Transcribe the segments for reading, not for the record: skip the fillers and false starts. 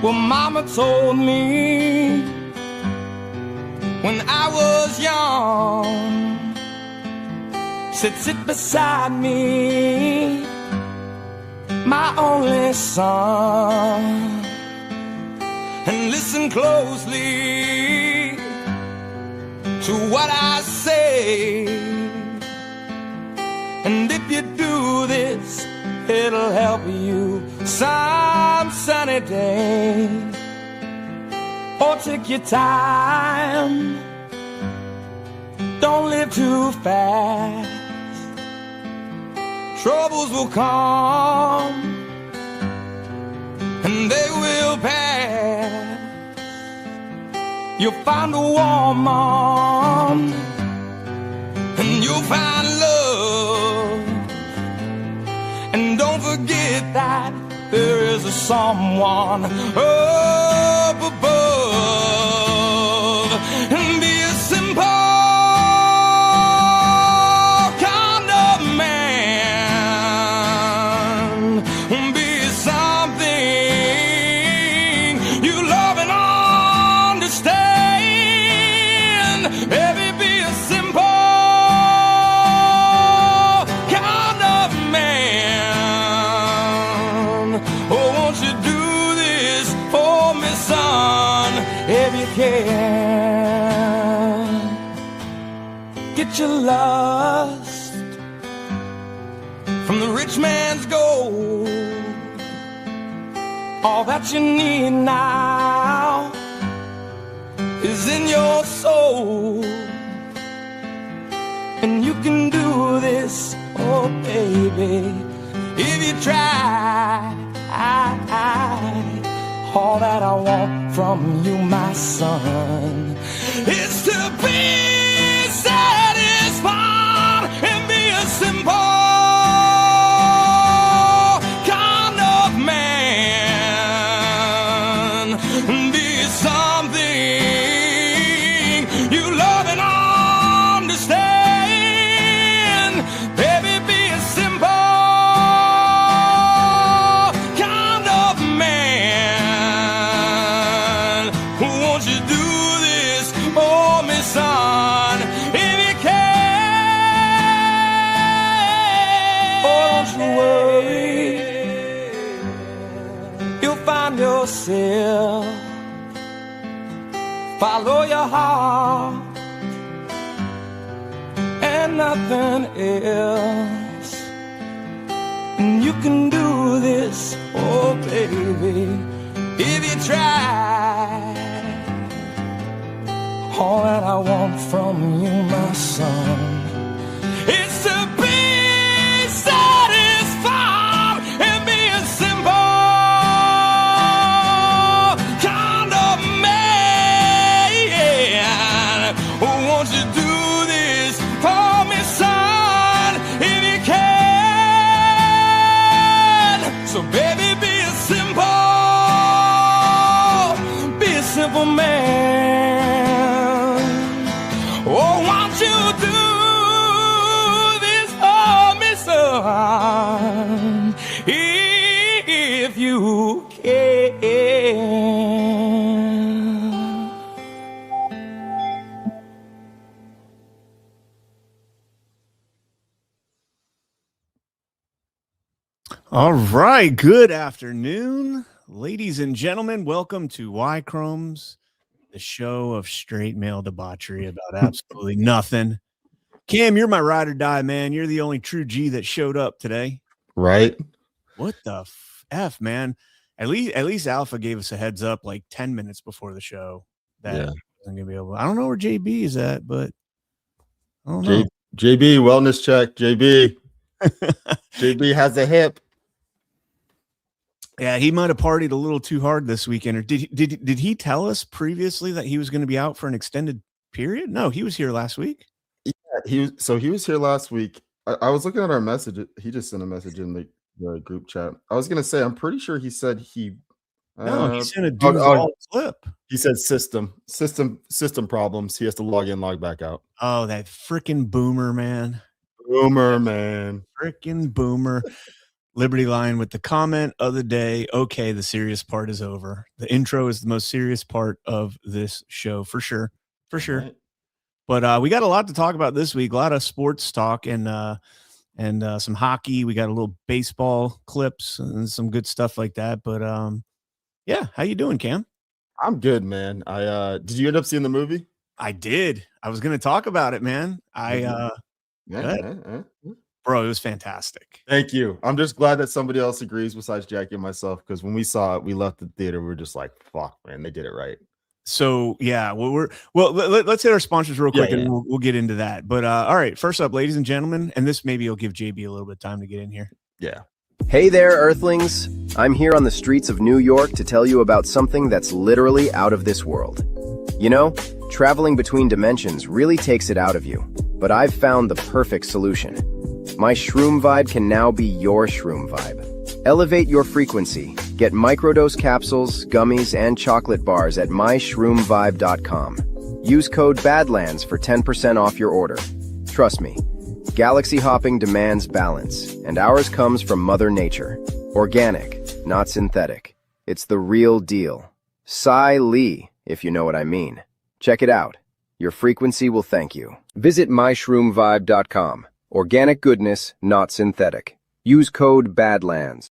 Well, Mama told me when I was young, said sit beside me, my only son, and listen closely to what I say. And if you do this, it'll help you some sunny day. Or take your time, don't live too fast. Troubles will come and they will pass. You'll find a woman and you'll find love. And don't forget that there is a someone up above. And be a simple kind of man. Be something you love and understand. Baby, be a simple kind of man. Oh, won't you do this for me, son, if you can. Get your lust from the rich man's gold. All that you need now is in your soul. And you can do this, oh baby, if you try. All that I want from you, my son, is to be satisfied and be a simple kind of man. Be something you love and understand. Baby, be a simple kind of man. Won't you do this for me, son, if you can? Oh, don't you worry, you'll find yourself. Follow your heart and nothing else. And you can do this, oh baby, if you try. All that I want from you, my son, is to be satisfied and be a simple kind of man. Oh, won't you do this for me, son, if you can? So baby, be a simple man. Oh, won't you do this for me, son, if you can? All right. Good afternoon, ladies and gentlemen. Welcome to Y Chromes, the show of straight male debauchery about absolutely nothing. Cam, you're my ride or die, man. You're the only true G that showed up today. Right? What the F, man? At least Alpha gave us a heads up like 10 minutes before the show that he wasn't gonna be able. I don't know where JB is at, but I don't know. JB, wellness check. JB. JB has a hip. Yeah, he might have partied a little too hard this weekend. Or did he tell us previously that he was going to be out for an extended period? No, he was here last week. Yeah, he was here last week. I was looking at our message. He just sent a message in the group chat. I was gonna say I'm pretty sure he said he he sent a Duval slip. He said system problems. He has to log in, log back out. Oh, that freaking boomer, man. Boomer, man. Freaking boomer. Liberty Line with the comment of the day. Okay, the serious part is over. The intro is the most serious part of this show for sure. For sure. Right. But we got a lot to talk about this week. A lot of sports talk and some hockey. We got a little baseball clips and some good stuff like that. But yeah, how you doing, Cam? I'm good, man. Did you end up seeing the movie? I did. I was going to talk about it, man. Bro, it was fantastic. Thank you. I'm just glad that somebody else agrees besides Jackie and myself, because when we saw it, we left the theater. We were just like, fuck, man, they did it right. So yeah, let's hit our sponsors real quick, and we'll get into that. But all right, first up, ladies and gentlemen, and this maybe will give JB a little bit of time to get in here. Yeah. Hey there, Earthlings. I'm here on the streets of New York to tell you about something that's literally out of this world. You know, traveling between dimensions really takes it out of you, but I've found the perfect solution. My Shroom Vibe can now be your Shroom Vibe. Elevate your frequency. Get microdose capsules, gummies, and chocolate bars at myshroomvibe.com. Use code Badlands for 10% off your order. Trust me, galaxy hopping demands balance, and ours comes from Mother Nature. Organic, not synthetic. It's the real deal. Psy Lee, if you know what I mean. Check it out. Your frequency will thank you. Visit myshroomvibe.com. Organic goodness, not synthetic. Use code Badlands.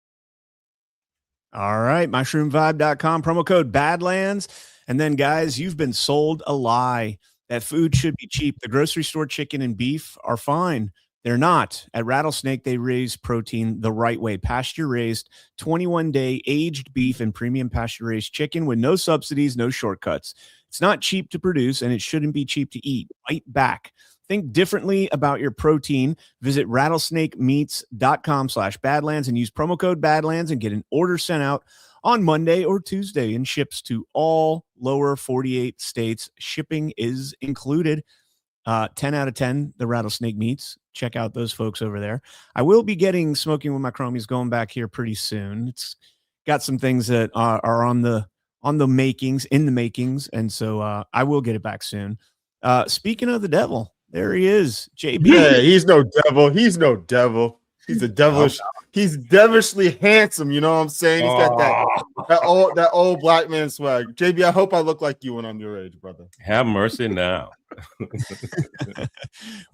All right, myshroomvibe.com, promo code Badlands. And then, guys, you've been sold a lie. That food should be cheap. The grocery store chicken and beef are fine. They're not. At Rattlesnake, they raise protein the right way. Pasture-raised, 21-day aged beef and premium pasture-raised chicken with no subsidies, no shortcuts. It's not cheap to produce, and it shouldn't be cheap to eat. Fight back. Think differently about your protein. Visit rattlesnakemeats.com/Badlands and use promo code Badlands and get an order sent out on Monday or Tuesday and ships to all lower 48 states. Shipping is included. 10 out of 10, the Rattlesnake Meats. Check out those folks over there. I will be getting Smoking with My Chromies going back here pretty soon. It's got some things that are in the makings, and so I will get it back soon. Speaking of the devil, there he is, JB. Yeah, he's no devil. He's no devil. He's a devilish. He's devilishly handsome. You know what I'm saying? He's got that old black man swag. JB, I hope I look like you when I'm your age, brother. Have mercy now.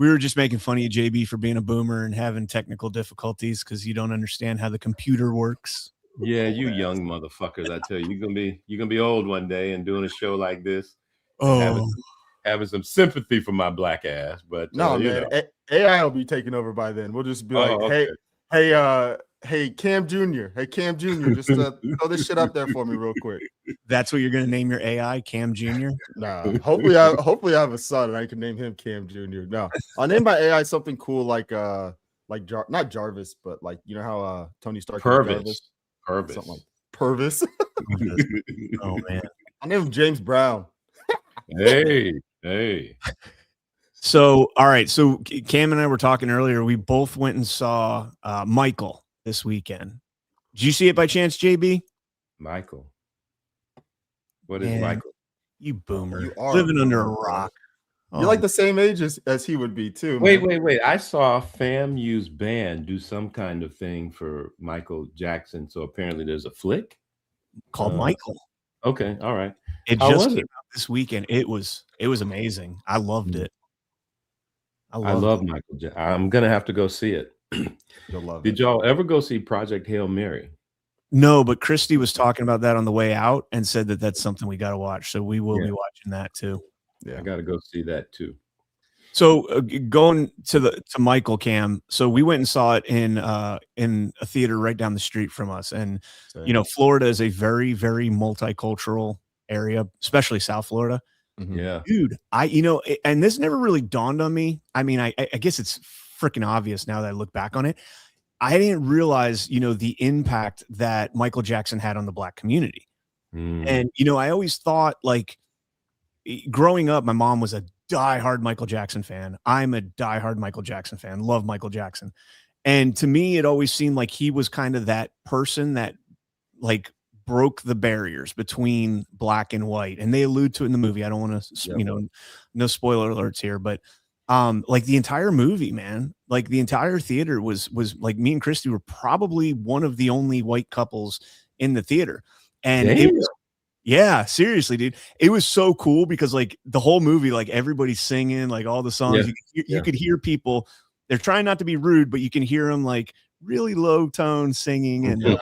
We were just making fun of you, JB, for being a boomer and having technical difficulties because you don't understand how the computer works. Yeah, you young motherfuckers. I tell you, you're gonna be old one day and doing a show like this. Having some sympathy for my black ass, but no, man, AI will be taken over by then. We'll just be like, okay. hey, Cam Jr. Hey, Cam Jr. Just throw this shit up there for me real quick. That's what you're gonna name your AI, Cam Jr. Nah, hopefully I have a son and I can name him Cam Jr. No, I'll name my AI something cool like not Jarvis, but like you know how Tony Stark Purvis. Something like Purvis. Oh man, I name him James Brown. Hey. So, all right. So Cam and I were talking earlier. We both went and saw Michael this weekend. Did you see it by chance, JB? Michael. What is Michael? You boomer. You are living under a rock. You're like the same age as he would be too. Wait. I saw FAMU's band do some kind of thing for Michael Jackson. So apparently there's a flick called Michael. Okay. All right. It just came out this weekend. It was amazing. I loved it. I love Michael Jackson. I'm gonna have to go see it. You'll love it. Did y'all ever go see Project Hail Mary? No, but Christy was talking about that on the way out and said that that's something we got to watch. So we will be watching that too. Yeah, I got to go see that too. So going to Michael, Cam. So we went and saw it in a theater right down the street from us, and you know, Florida is a very, very multicultural area, especially South Florida. Mm-hmm. Yeah, dude. And this never really dawned on me. I mean, I guess it's freaking obvious now that I look back on it. I didn't realize, you know, the impact that Michael Jackson had on the Black community. And you know, I always thought, like, growing up, my mom was a diehard Michael Jackson fan. I'm a diehard Michael Jackson fan. Love Michael Jackson. And to me, it always seemed like he was kind of that person that like broke the barriers between black and white. And they allude to it in the movie. I don't want to, you know, no spoiler alerts here, but like the entire movie, man, like the entire theater was like, me and Christy were probably one of the only white couples in the theater. And it was, yeah, seriously, dude. It was so cool because like the whole movie, like everybody's singing, like all the songs, you could hear people, they're trying not to be rude, but you can hear them like really low tone singing. And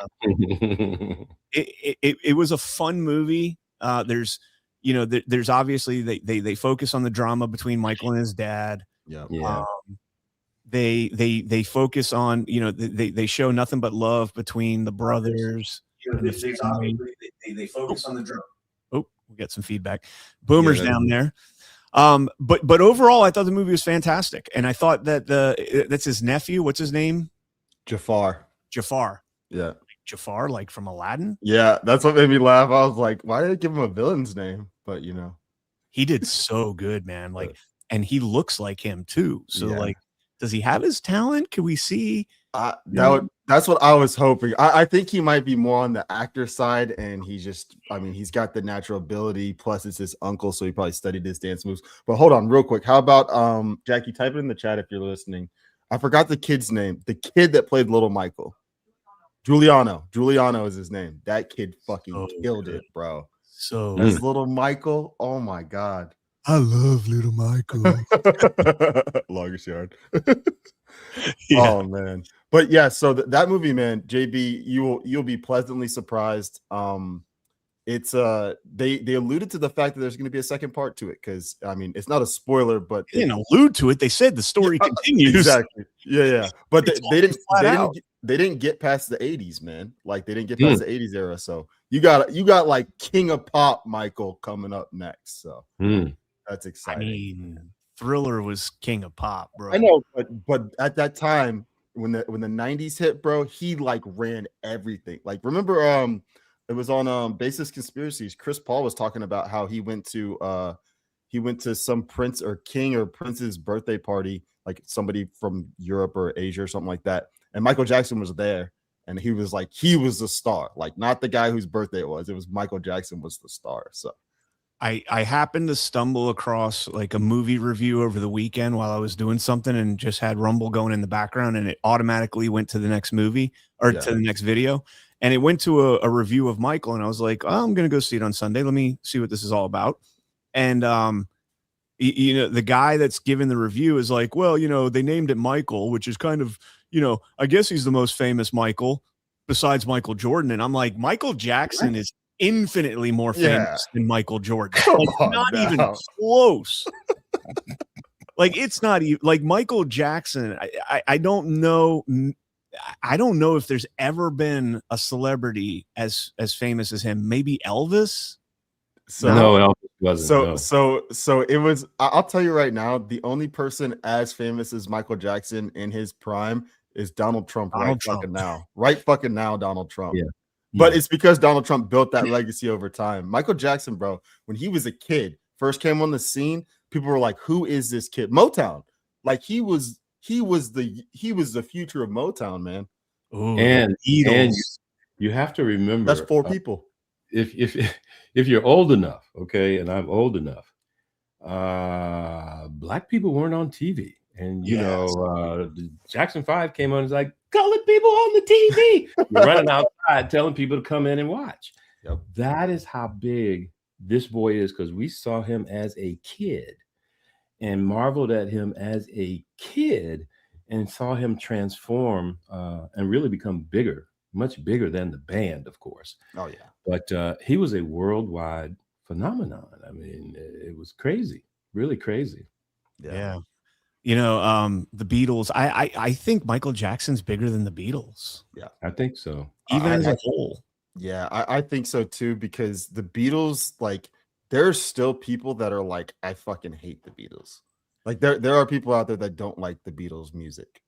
it was a fun movie. There's, you know, there's obviously they focus on the drama between Michael and his dad. Yeah. They focus on, you know, they show nothing but love between the brothers. And they focus on the drama. Oh, we got some feedback. Boomer's down there. But overall, I thought the movie was fantastic, and I thought that that's his nephew. What's his name? Jafar. Yeah. Jafar, like from Aladdin. Yeah, that's what made me laugh. I was like, why did they give him a villain's name? But you know, he did so good, man. Like, and he looks like him too. So like, does he have his talent? Can we see? That's what I was hoping. I think he might be more on the actor side, and he's got the natural ability. Plus, it's his uncle, so he probably studied his dance moves. But hold on, real quick. How about Jackie? Type it in the chat if you're listening. I forgot the kid's name. The kid that played Little Michael. Giuliano is his name. That kid fucking killed it, bro. So that's Little Michael. Oh my god, I love Little Michael. Longest yard. Oh man, but yeah. So that movie, man, JB, you'll be pleasantly surprised. It's they alluded to the fact that there's going to be a second part to it, because I mean it's not a spoiler, but they didn't allude to it. They said the story continues. Exactly. Yeah. But they didn't get past the 80s, man. Like they didn't get past the 80s era. So you got like King of Pop Michael coming up next. So that's exciting. I mean, Thriller was King of Pop, bro. I know, but at that time when the 90s hit, bro, he like ran everything. Like remember it was on Basis Conspiracies. Chris Paul was talking about how he went to some prince or king or prince's birthday party, like somebody from Europe or Asia or something like that. And Michael Jackson was there, and he was the star, like not the guy whose birthday it was. It was Michael Jackson was the star. So I happened to stumble across like a movie review over the weekend while I was doing something, and just had Rumble going in the background, and it automatically went to the next movie or to the next video. And it went to a review of Michael, and I was like, oh, I'm going to go see it on Sunday. Let me see what this is all about. And, you know, the guy that's giving the review is like, well, you know, they named it Michael, which is kind of, you know, I guess he's the most famous Michael besides Michael Jordan. And I'm like, Michael Jackson is infinitely more famous than Michael Jordan. Not even close. Like, it's not even like Michael Jackson. I don't know. I don't know if there's ever been a celebrity as famous as him. Maybe Elvis. So no, Elvis wasn't. So it was. I'll tell you right now, the only person as famous as Michael Jackson in his prime is Donald Trump. Right fucking now, Donald Trump. Yeah. But it's because Donald Trump built that legacy over time. Michael Jackson, bro, when he was a kid, first came on the scene, people were like, "Who is this kid?" Motown, like he was the future of Motown, man. Ooh, and you have to remember that's four people. If you're old enough, okay, and I'm old enough, black people weren't on TV, and you know, Jackson 5 came on and was like, colored people on the TV. You're running outside telling people to come in and watch. Yep. That is how big this boy is, because we saw him as a kid and marveled at him as a kid and saw him transform and really become bigger, much bigger than the band, of course. Oh, yeah. But he was a worldwide phenomenon. I mean, it was crazy, really crazy. Yeah. You know, the Beatles, I think Michael Jackson's bigger than the Beatles. Yeah, I think so. Even as a whole. Yeah, I think so too, because the Beatles, like, there's still people that are like, I fucking hate the Beatles. Like there are people out there that don't like the Beatles music.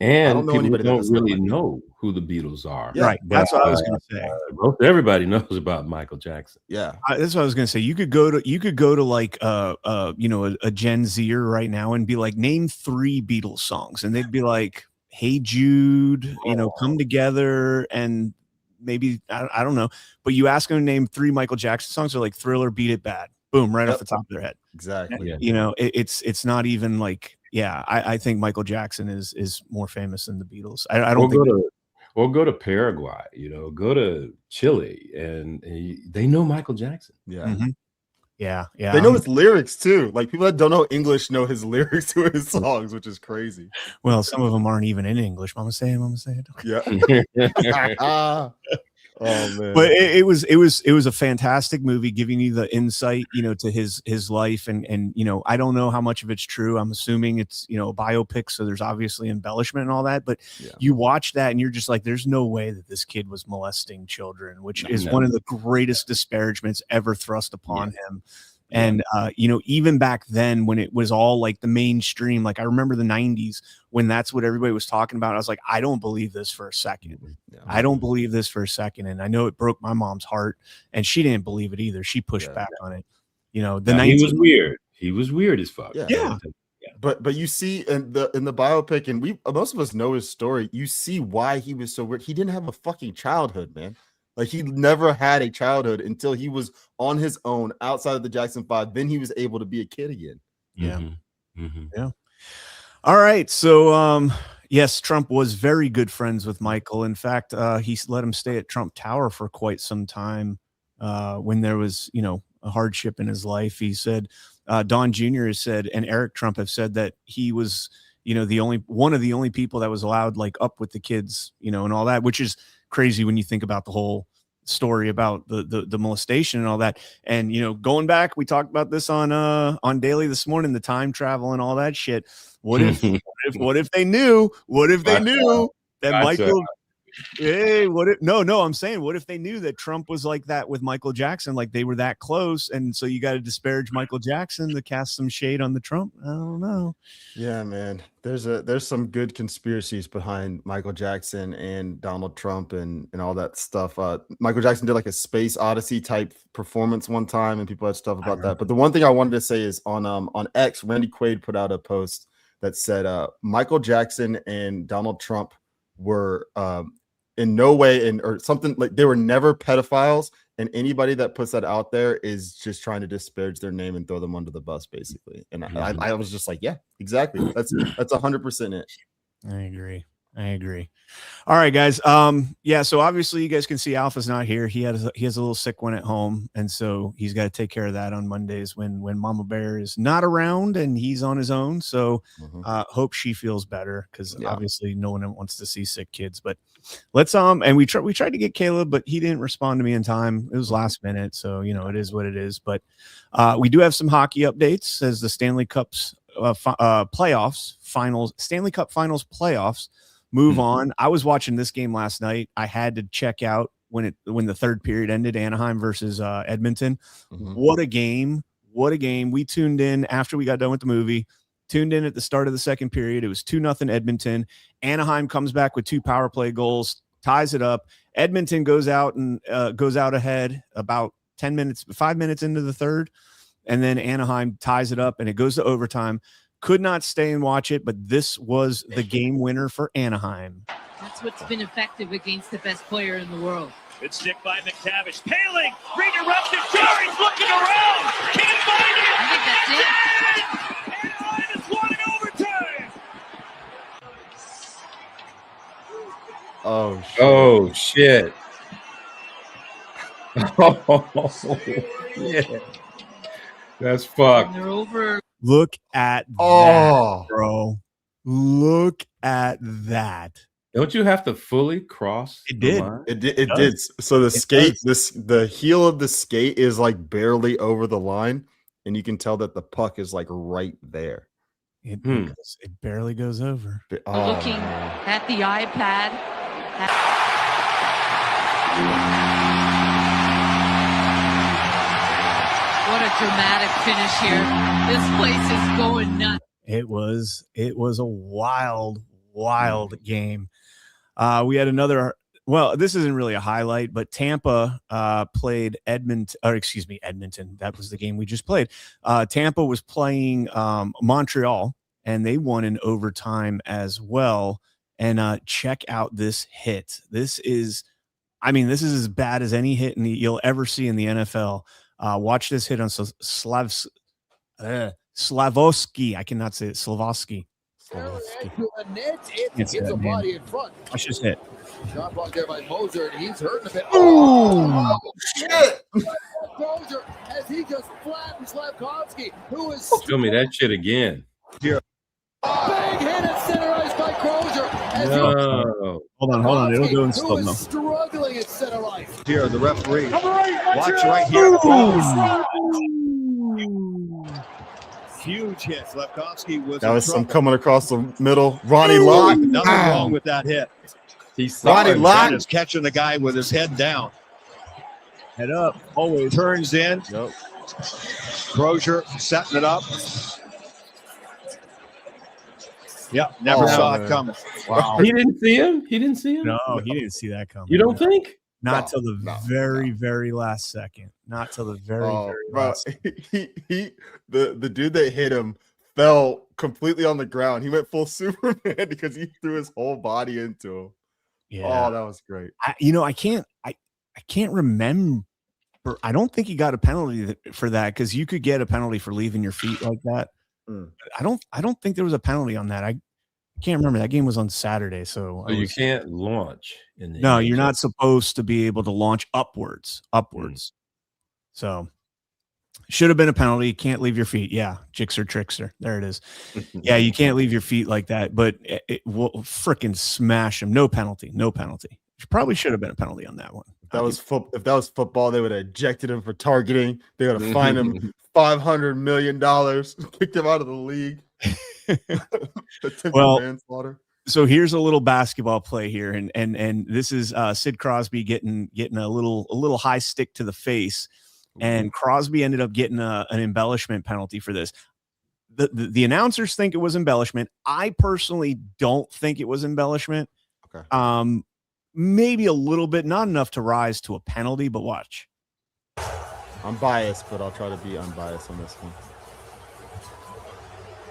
And people don't really know who the Beatles are. Yeah, right. That's what I was going to say. Most everybody knows about Michael Jackson. Yeah. That's what I was going to say. You could go to like, you know, a Gen Zer right now and be like, name 3 Beatles songs. And they'd be like, Hey Jude, you know, Come Together. And maybe, I don't know. But you ask them to name 3 Michael Jackson songs, they're like Thriller, Beat It, Bad. Boom, right off the top of their head. Exactly. You know, it's not even like, yeah, I think Michael Jackson is more famous than the Beatles. I don't think. Go to Paraguay, go to Chile, and they know Michael Jackson. Yeah. Mhm. Yeah. They know his lyrics too. Like people that don't know English know his lyrics to his songs, which is crazy. Well, some of them aren't even in English. Mama say it. Yeah. Oh man. But it was a fantastic movie, giving you the insight, to his life, and I don't know how much of it's true. I'm assuming it's a biopic, so there's obviously embellishment and all that. But you watch that and you're just like, there's no way that this kid was molesting children, which is one of the greatest disparagements ever thrust upon him. And even back then, when it was all like the mainstream, like I remember the 90s when that's what everybody was talking about. I was like, I don't believe this for a second. I don't believe this for a second. And I know it broke my mom's heart, and she didn't believe it either. She pushed back on it. The 90s. He was weird. He was weird as fuck. Yeah. But you see in the biopic, and most of us know his story. You see why he was so weird. He didn't have a fucking childhood, man. Like he never had a childhood until he was on his own outside of the Jackson 5. Then he was able to be a kid again. Yeah. Yeah. All right. So, yes, Trump was very good friends with Michael. In fact, he let him stay at Trump Tower for quite some time when there was, a hardship in his life. He said, Don Jr. has said, and Eric Trump have said that he was, one of the only people that was allowed like up with the kids, and all that, which is crazy when you think about the whole story about the molestation and all that. And going back, we talked about this on Daily this morning, the time travel and all that shit. What if they knew that Michael I'm saying, what if they knew that Trump was like that with Michael Jackson, like they were that close, and so you got to disparage Michael Jackson to cast some shade on the Trump? I don't know. Yeah, man. There's some good conspiracies behind Michael Jackson and Donald Trump and all that stuff. Michael Jackson did like a Space Odyssey type performance one time, and people had stuff about that. But the one thing I wanted to say is on X, Randy Quaid put out a post that said Michael Jackson and Donald Trump were in no way or something, like they were never pedophiles, and anybody that puts that out there is just trying to disparage their name and throw them under the bus, basically. And I was just like, yeah, exactly. That's 100% it. I agree. All right, guys. So obviously you guys can see Alpha's not here. He has a little sick one at home, and so he's got to take care of that on Mondays when Mama Bear is not around and he's on his own. So hope she feels better, because obviously no one wants to see sick kids. But let's and we tried to get Caleb, but he didn't respond to me in time. It was last minute, so it is what it is. But we do have some hockey updates as the Stanley Cup's Stanley Cup Finals playoffs move on. I was watching this game last night. I had to check out when the third period ended, Anaheim versus Edmonton. What a game. We tuned in after we got done with the movie, tuned in at the start of the second period. It was 2-0 Edmonton. Anaheim comes back with 2 power play goals, ties it up. Edmonton goes out ahead about 5 minutes into the third. And then Anaheim ties it up and it goes to overtime. Could not stay and watch it, but this was the game winner for Anaheim. That's what's been effective against the best player in the world. Good stick by McDavid. Paling, redirected. Jarry's looking around. Can't find it. I think that's it. Anaheim is won in overtime. Oh shit. Yeah. That's fucked. They're over. Look at that, bro. Look at that. Don't you have to fully cross? It did. It did. So the heel of the skate is like barely over the line, and you can tell that the puck is like right there. It barely goes over. Looking at the iPad. What a dramatic finish here. This place is going nuts. It was a wild game. We had another, well, this isn't really a highlight, but Tampa played Edmonton. That was the game we just played. Tampa was playing Montreal, and they won in overtime as well. And check out this hit. This is as bad as any hit you'll ever see in the NFL. Watch this hit on Slavosky. I cannot say it. Slavosky. It's a body in front. Watch this hit. Shot blocked there by Moser, and he's hurting a bit. Oh, shit! Moser, as he just flattened Slavkovsky, who is Show me that shit again. big hit at center ice by Crozier. No. Hold on. It'll go in Who slow is mo. struggling at center ice. Here, the referee. Watch right here. Huge hit. Slavkovsky was. That was some coming across the middle. Ronnie Lott. Nothing wrong with that hit. Ronnie Lott is catching the guy with his head down. Head up. Always turns in. Yep. Crozier setting it up. Yep. Never saw it coming. Wow. He didn't see him? He didn't see him? No, he didn't see that coming. You don't think? Not till the very last second. Not till the very last second. The dude that hit him fell completely on the ground. He went full Superman because he threw his whole body into him. Yeah. Oh, that was great. I can't remember. I don't think he got a penalty for that because you could get a penalty for leaving your feet like that. I don't think there was a penalty on that. I can't remember. That game was on Saturday, so You can't launch in the No, you're NHL. not supposed to be able to launch upwards. So should have been a penalty. Can't leave your feet. Yeah, Jixer trickster. There it is. Yeah, you can't leave your feet like that, but it will freaking smash him. No penalty. Probably should have been a penalty on that one. If that was football, they would have ejected him for targeting. They would have fined him $500 million, kicked him out of the league. Well, manslaughter. So here's a little basketball play here, and this is Sid Crosby getting a little high stick to the face, and Crosby ended up getting an embellishment penalty for this. The announcers think it was embellishment. I personally don't think it was embellishment. Okay. Maybe a little bit, not enough to rise to a penalty, but watch. I'm biased, but I'll try to be unbiased on this one.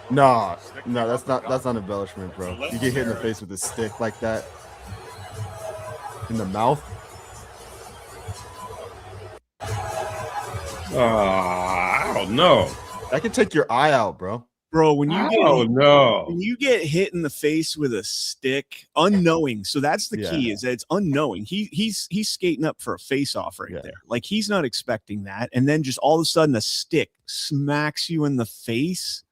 No, that's not embellishment, bro. You get hit in the face with a stick like that. In the mouth. I don't know. That could take your eye out, bro. Bro, when you get hit in the face with a stick, unknowing. So that's the key, is that it's unknowing. He's skating up for a face-off right there. Like, he's not expecting that. And then just all of a sudden a stick smacks you in the face.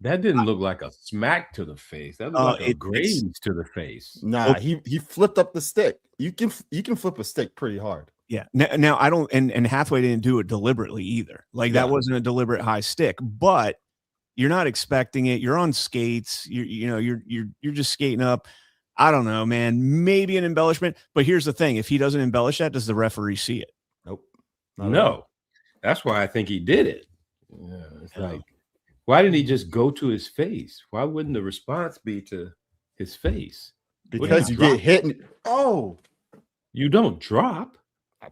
That didn't look like a smack to the face. That looked like a graze to the face. Nah, he flipped up the stick. You can flip a stick pretty hard. Yeah. Now I don't, and Hathaway didn't do it deliberately either. Like, that wasn't a deliberate high stick, but you're not expecting it. You're on skates. You're just skating up. I don't know, man. Maybe an embellishment. But here's the thing: if he doesn't embellish that, does the referee see it? Nope. No. That's why I think he did it. Yeah, it's like, why didn't he just go to his face? Why wouldn't the response be to his face? Because you get hit. You don't drop. I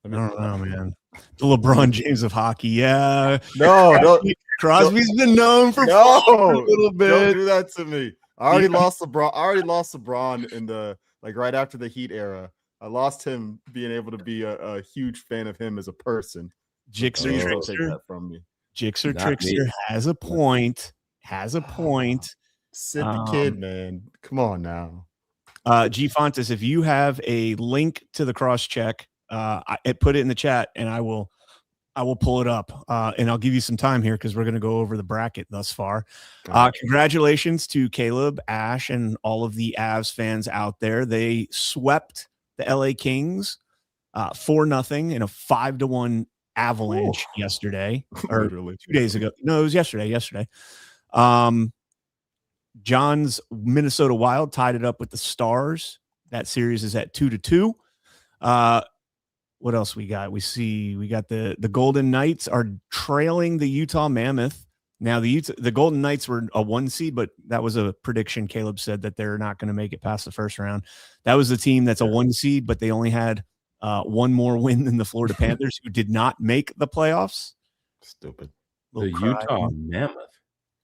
don't know, man. The LeBron James of hockey. Yeah. No. Crosby's been known for a little bit. Don't do that to me. I already lost LeBron in the right after the Heat era. I lost him being able to be a huge fan of him as a person. Jixer take that from me. Jixer Trickster has a point. Sid the kid, man. Come on now. G Fontes, if you have a link to the cross check, I put it in the chat, and I will pull it up, and I'll give you some time here because we're going to go over the bracket thus far. Congratulations to Caleb, Ash, and all of the Avs fans out there. They swept the LA Kings 4-0 in a 5-1 avalanche yesterday, or 2 days ago. No, it was yesterday. John's Minnesota Wild tied it up with the Stars. That series is at 2-2. What else we got? We got the Golden Knights are trailing the Utah Mammoth. Now the Golden Knights were a 1 seed, but that was a prediction. Caleb said that they're not going to make it past the first round. That was the team that's a 1 seed, but they only had one more win than the Florida Panthers, who did not make the playoffs. Stupid. The Utah Mammoth.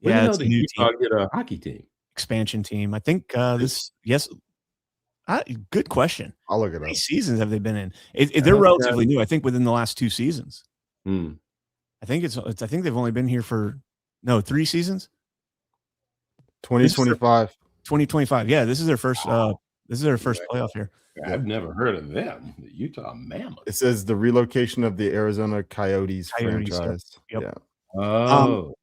Yeah, it's a new Utah team. Get a hockey team. Expansion team. I think good question. I'll look it How up. many seasons have they been in? They're relatively new. I think within the last 2 seasons. I I think they've only been here for 3 seasons. 2025. 2025. Yeah, this is their first. This is their first playoff year. I've never heard of them. The Utah Mammoth. It says the relocation of the Arizona Coyotes franchise. Yep. Yeah. Oh.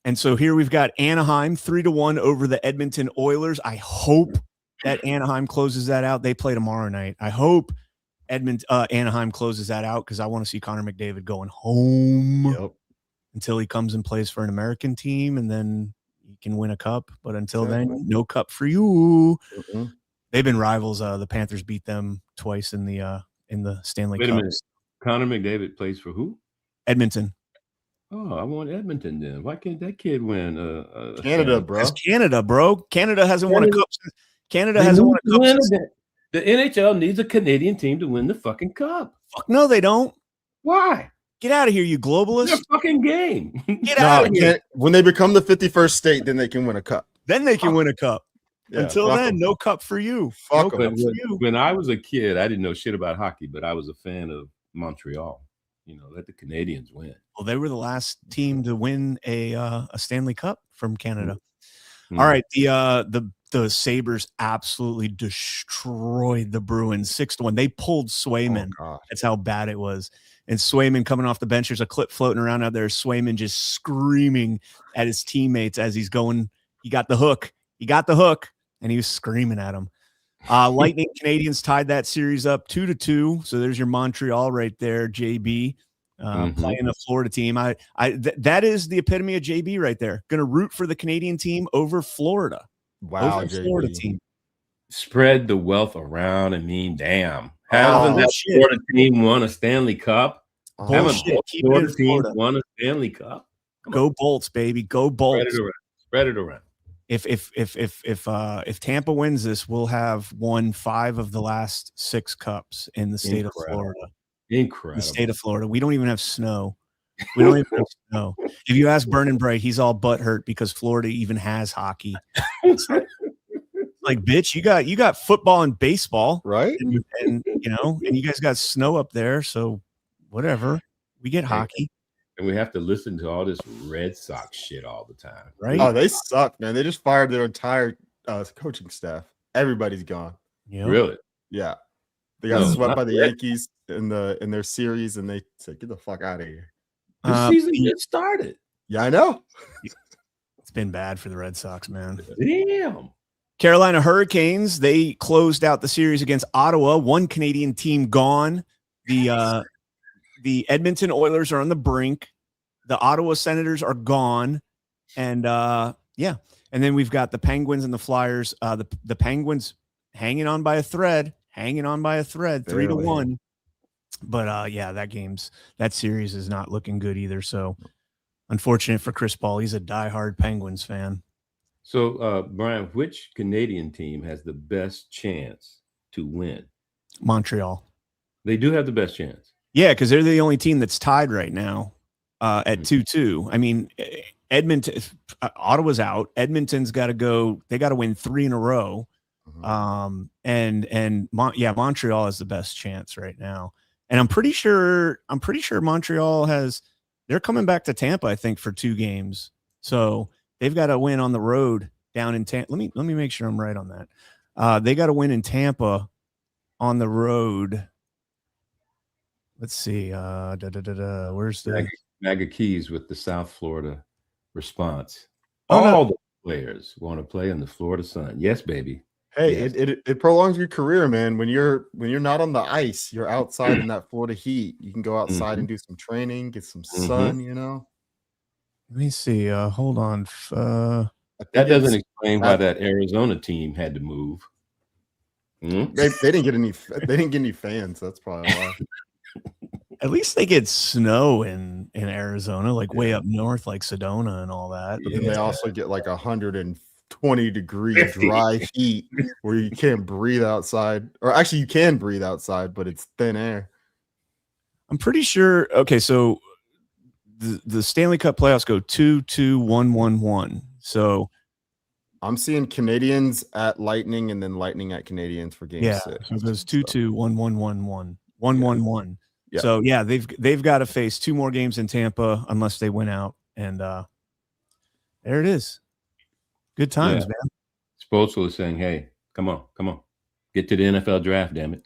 And so here we've got Anaheim 3-1 over the Edmonton Oilers. I hope that Anaheim closes that out. They play tomorrow night. I hope Anaheim closes that out because I want to see Connor McDavid going home until he comes and plays for an American team, and then he can win a cup. But until then, no cup for you. Mm-hmm. They've been rivals. The Panthers beat them twice in the Stanley Cup. Wait a minute. Connor McDavid plays for who? Edmonton. Oh, I want Edmonton then. Why can't that kid win? Canada, bro. It's Canada, bro. Canada hasn't won a cup since. Canada hasn't won a cup since. The NHL needs a Canadian team to win the fucking cup. Fuck no, they don't. Why? Get out of here, you globalist. It's a fucking game. Get out of here. When they become the 51st state, then they can win a cup. Then they can win a cup. Yeah, Until then, no cup for you. Fuck no them. cup for you. When I was a kid, I didn't know shit about hockey, but I was a fan of Montreal. Let the Canadians win. Well, they were the last team to win a Stanley Cup from Canada. Mm-hmm. All right, the Sabres absolutely destroyed the Bruins 6-1. They pulled Swayman. Oh, that's how bad it was. And Swayman coming off the bench. There's a clip floating around out there. Swayman just screaming at his teammates as he's going. He got the hook. And he was screaming at him. Lightning Canadians tied that series up 2-2. So there's your Montreal right there, JB, playing a Florida team. That is the epitome of JB right there. Going to root for the Canadian team over Florida. Wow, over Florida team. Spread the wealth around. I mean, damn. Haven't that Florida team won a Stanley Cup? Haven't Florida team won a Stanley Cup? Go Bolts, baby. Go Bolts. Spread it around. If Tampa wins this, we'll have won 5 of the last 6 cups in the state of Florida. Incredible. The state of Florida. We don't even have snow. We don't even have snow. If you ask Burnin' Bright, he's all butthurt because Florida even has hockey. Like, bitch, you got football and baseball, right? And you guys got snow up there, so whatever. We get hockey. And we have to listen to all this Red Sox shit all the time. Right? Oh, they suck, man. They just fired their entire coaching staff. Everybody's gone. Yep. Really? Yeah. They got swept by the Yankees in their series, and they said, "Get the fuck out of here." The season just started. Yeah, I know. It's been bad for the Red Sox, man. Damn. Carolina Hurricanes, they closed out the series against Ottawa. One Canadian team gone. The Edmonton Oilers are on the brink. The Ottawa Senators are gone. And and then we've got the Penguins and the Flyers. The Penguins hanging on by a thread, 3-1. But that series is not looking good either. So unfortunate for Chris Paul. He's a diehard Penguins fan. So Brian, which Canadian team has the best chance to win? Montreal. They do have the best chance. Yeah, because they're the only team that's tied right now at 2-2. I mean, Edmonton, Ottawa's out. Edmonton's got to go. They got to win 3 in a row. Montreal has the best chance right now. And I'm pretty sure Montreal they're coming back to Tampa, I think, for 2 games. So they've got to win on the road down in Tampa. Let me make sure I'm right on that. They got to win in Tampa on the road. Let's see. Where's the Bag of Keys with the South Florida response? Oh, All no. the players want to play in the Florida sun. Yes, baby. Hey, Yes. it prolongs your career, man. When you're not on the ice, you're outside in that Florida heat. You can go outside and do some training, get some sun. Let me see. Hold on. That doesn't explain why that Arizona team had to move. They didn't get any. They didn't get any fans. That's probably why. At least they get snow in Arizona, like way up north, like Sedona and all that. But then they also get like 120-degree dry heat where you can't breathe outside. Or actually, you can breathe outside, but it's thin air. I'm pretty sure. Okay, so the Stanley Cup playoffs go 2-2-1-1-1. So I'm seeing Canadians at Lightning and then Lightning at Canadians for game 6. So it goes 2-2-1-1-1-1. 1-1-1. Yeah. So yeah, they've got to face 2 more games in Tampa unless they win out, and there it is. Good times, man. Spoelsel is saying, "Hey, come on, get to the NFL draft, damn it."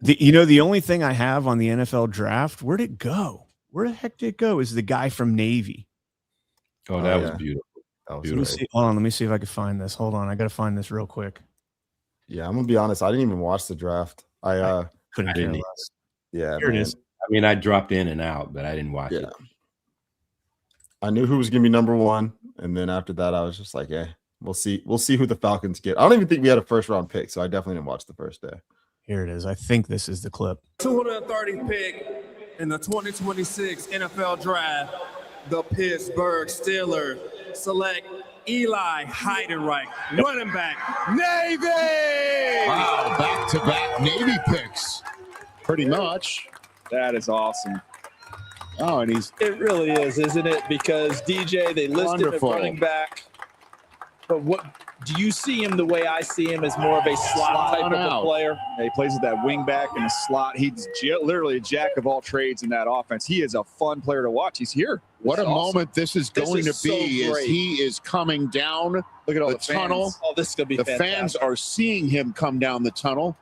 The only thing I have on the NFL draft, where'd it go? Where the heck did it go? Is the guy from Navy? Oh, that was beautiful. That was Beautiful. Hold on, let me see if I can find this. Hold on, I got to find this real quick. Yeah, I'm gonna be honest. I didn't even watch the draft. I couldn't care less. Yeah, here it is. I mean, I dropped in and out, but I didn't watch it. I knew who was gonna be number 1, and then after that, I was just like, "Yeah, we'll see. We'll see who the Falcons get." I don't even think we had a first round pick, so I definitely didn't watch the first day. Here it is. I think this is the clip. 230th pick in the 2026 NFL Draft, the Pittsburgh Steelers select Eli Heidenreich, running back, Navy. Wow, back-to-back Navy picks. Pretty much. That is awesome. Oh, and it really is, isn't it? Because DJ, they listed him at running back. But what do you see him the way I see him as more of a slot type of a player? Yeah, he plays with that wing back in a slot. He's literally a jack of all trades in that offense. He is a fun player to watch. He's here. What a moment this is going to be as he is coming down. Look at all the tunnel. Oh, this is going to be the fantastic. fans are seeing him come down the tunnel.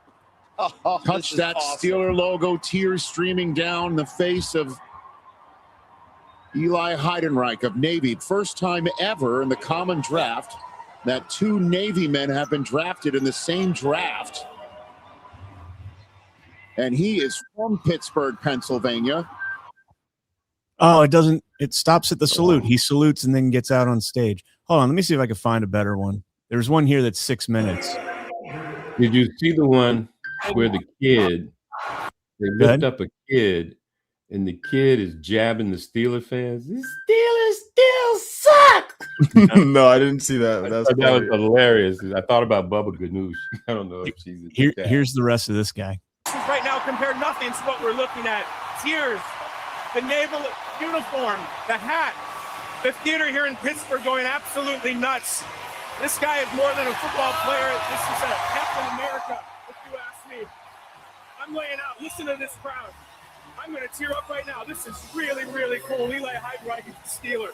Touch that awesome. Steeler logo, tears streaming down the face of Eli Heidenreich of Navy. First time ever in the common draft that 2 Navy men have been drafted in the same draft. And he is from Pittsburgh, Pennsylvania. Oh, it stops at the salute. He salutes and then gets out on stage. Hold on, let me see if I can find a better one. There's one here that's 6 minutes. Did you see the one where they lift up a kid and the kid is jabbing the Steeler fans? The Steelers still suck. No, I didn't see that. That was hilarious. I thought about Bubba Ganoush. I don't know if she's here's the rest of this guy. Right now, compare nothing to what we're looking at. Tears, the naval uniform, the hat, the theater here in Pittsburgh going absolutely nuts. This guy is more than a football player. This is a Captain America, if you ask me. I'm laying out. Listen to this crowd. I'm going to tear up right now. This is really, really cool. Eli Heidenreich is the Steeler.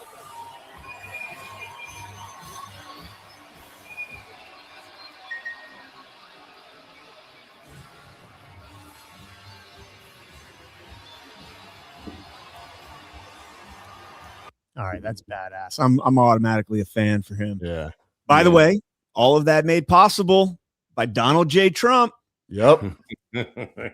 All right, that's badass. I'm automatically a fan for him. Yeah. By the way, all of that made possible by Donald J. Trump. Yep.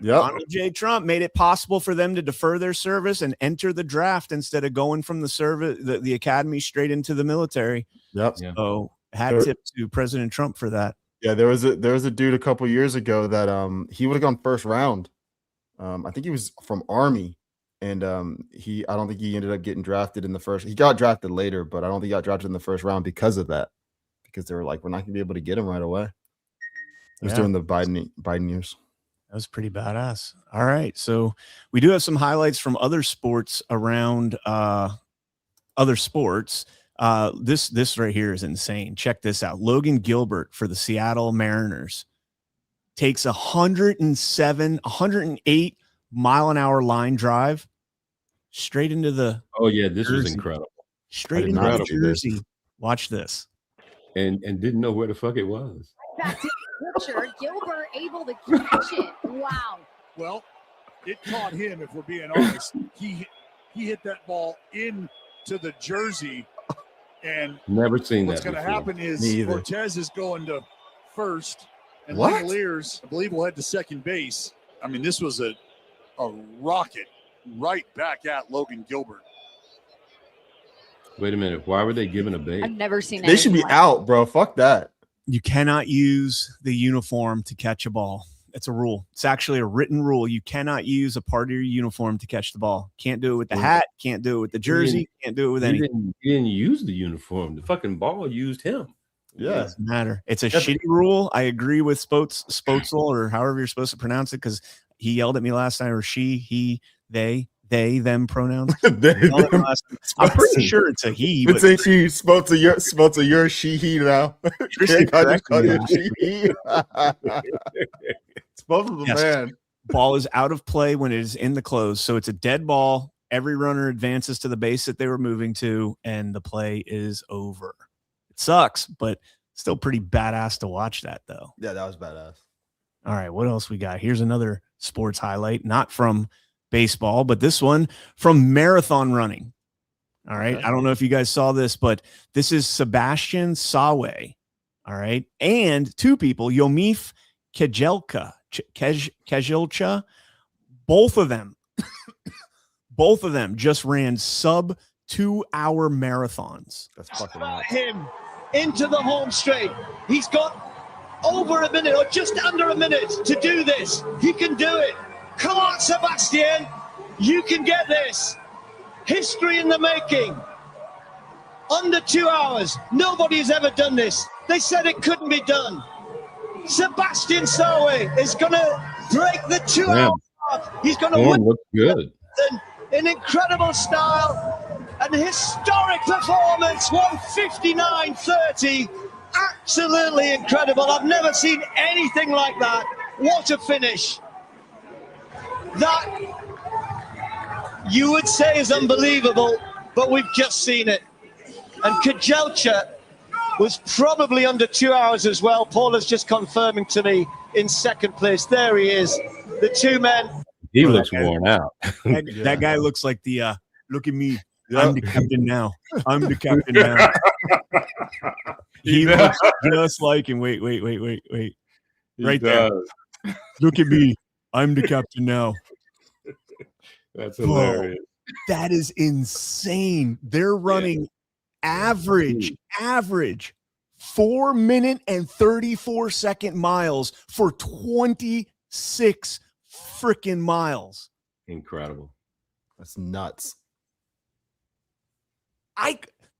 Donald J. Trump made it possible for them to defer their service and enter the draft instead of going from the service, the academy straight into the military. Yep. So hat tip to President Trump for that. Yeah, there was a dude a couple years ago that he would have gone first round. I think he was from Army. And I don't think he ended up getting drafted in the first. He got drafted later, but I don't think he got drafted in the first round because of that. Because they were like, we're not gonna be able to get him right away. It was during the Biden years. That was pretty badass. All right, so we do have some highlights from other sports around other sports. This right here is insane. Check this out. Logan Gilbert for the Seattle Mariners takes 108 mile-an-hour line drive straight into the this was incredible. Straight into the jersey. Watch this. And didn't know where the fuck it was. Back to the picture. Gilbert able to catch it. Wow. Well, it caught him, if we're being honest. He hit that ball into the jersey, and never seen what's that. What's going to happen is Cortez is going to first, and Langoliers, I believe, will head to second base. I mean, this was a rocket right back at Logan Gilbert. Wait a minute. Why were they giving a bait? I've never seen that. They should be out, bro. Fuck that. You cannot use the uniform to catch a ball. It's a rule. It's actually a written rule. You cannot use a part of your uniform to catch the ball. Can't do it with the hat. Can't do it with the jersey. Can't do it with anything. He didn't use the uniform. The fucking ball used him. Yeah. It doesn't matter. It's a shitty rule. I agree with Spoetzel or however you're supposed to pronounce it, because he yelled at me last night, or she, he, they, them pronouns. I'm pretty sure it's a he. It's a she. Spots a your she, he now. Can't call you she, he. It's both of them, man. Ball is out of play when it is in the close. So it's a dead ball. Every runner advances to the base that they were moving to, and the play is over. It sucks, but still pretty badass to watch that, though. Yeah, that was badass. All right, what else we got? Here's another sports highlight, not from baseball, but this one from marathon running. All right, okay. I don't know if you guys saw this, but this is Sebastian Sawe. All right, and two people, Yomif Kejelcha, both of them just ran sub 2-hour marathons. That's fucking nuts. Him into the home straight. He's got over a minute or just under a minute to do this. He can do it. Come on, Sebastian. You can get this. History in the making. Under 2 hours. Nobody has ever done this. They said it couldn't be done. Sebastian Sawe is going to break the 2 hour mark. He's going to win. Looks good. In incredible style, an historic performance, 1:59.30. Absolutely incredible. I've never seen anything like that. What a finish. That you would say is unbelievable, but we've just seen it. And Kejelcha was probably under 2 hours as well. Paul is just confirming to me in second place. There he is. The two men. He looks worn out. That guy looks like the look at me. I'm the captain now. I'm the captain now. He looks just like him. Wait. Right there. Look at me. I'm the captain now. That's hilarious. Whoa, that is insane. They're running average 4 minute and 34-second miles for 26 freaking miles. Incredible. That's nuts.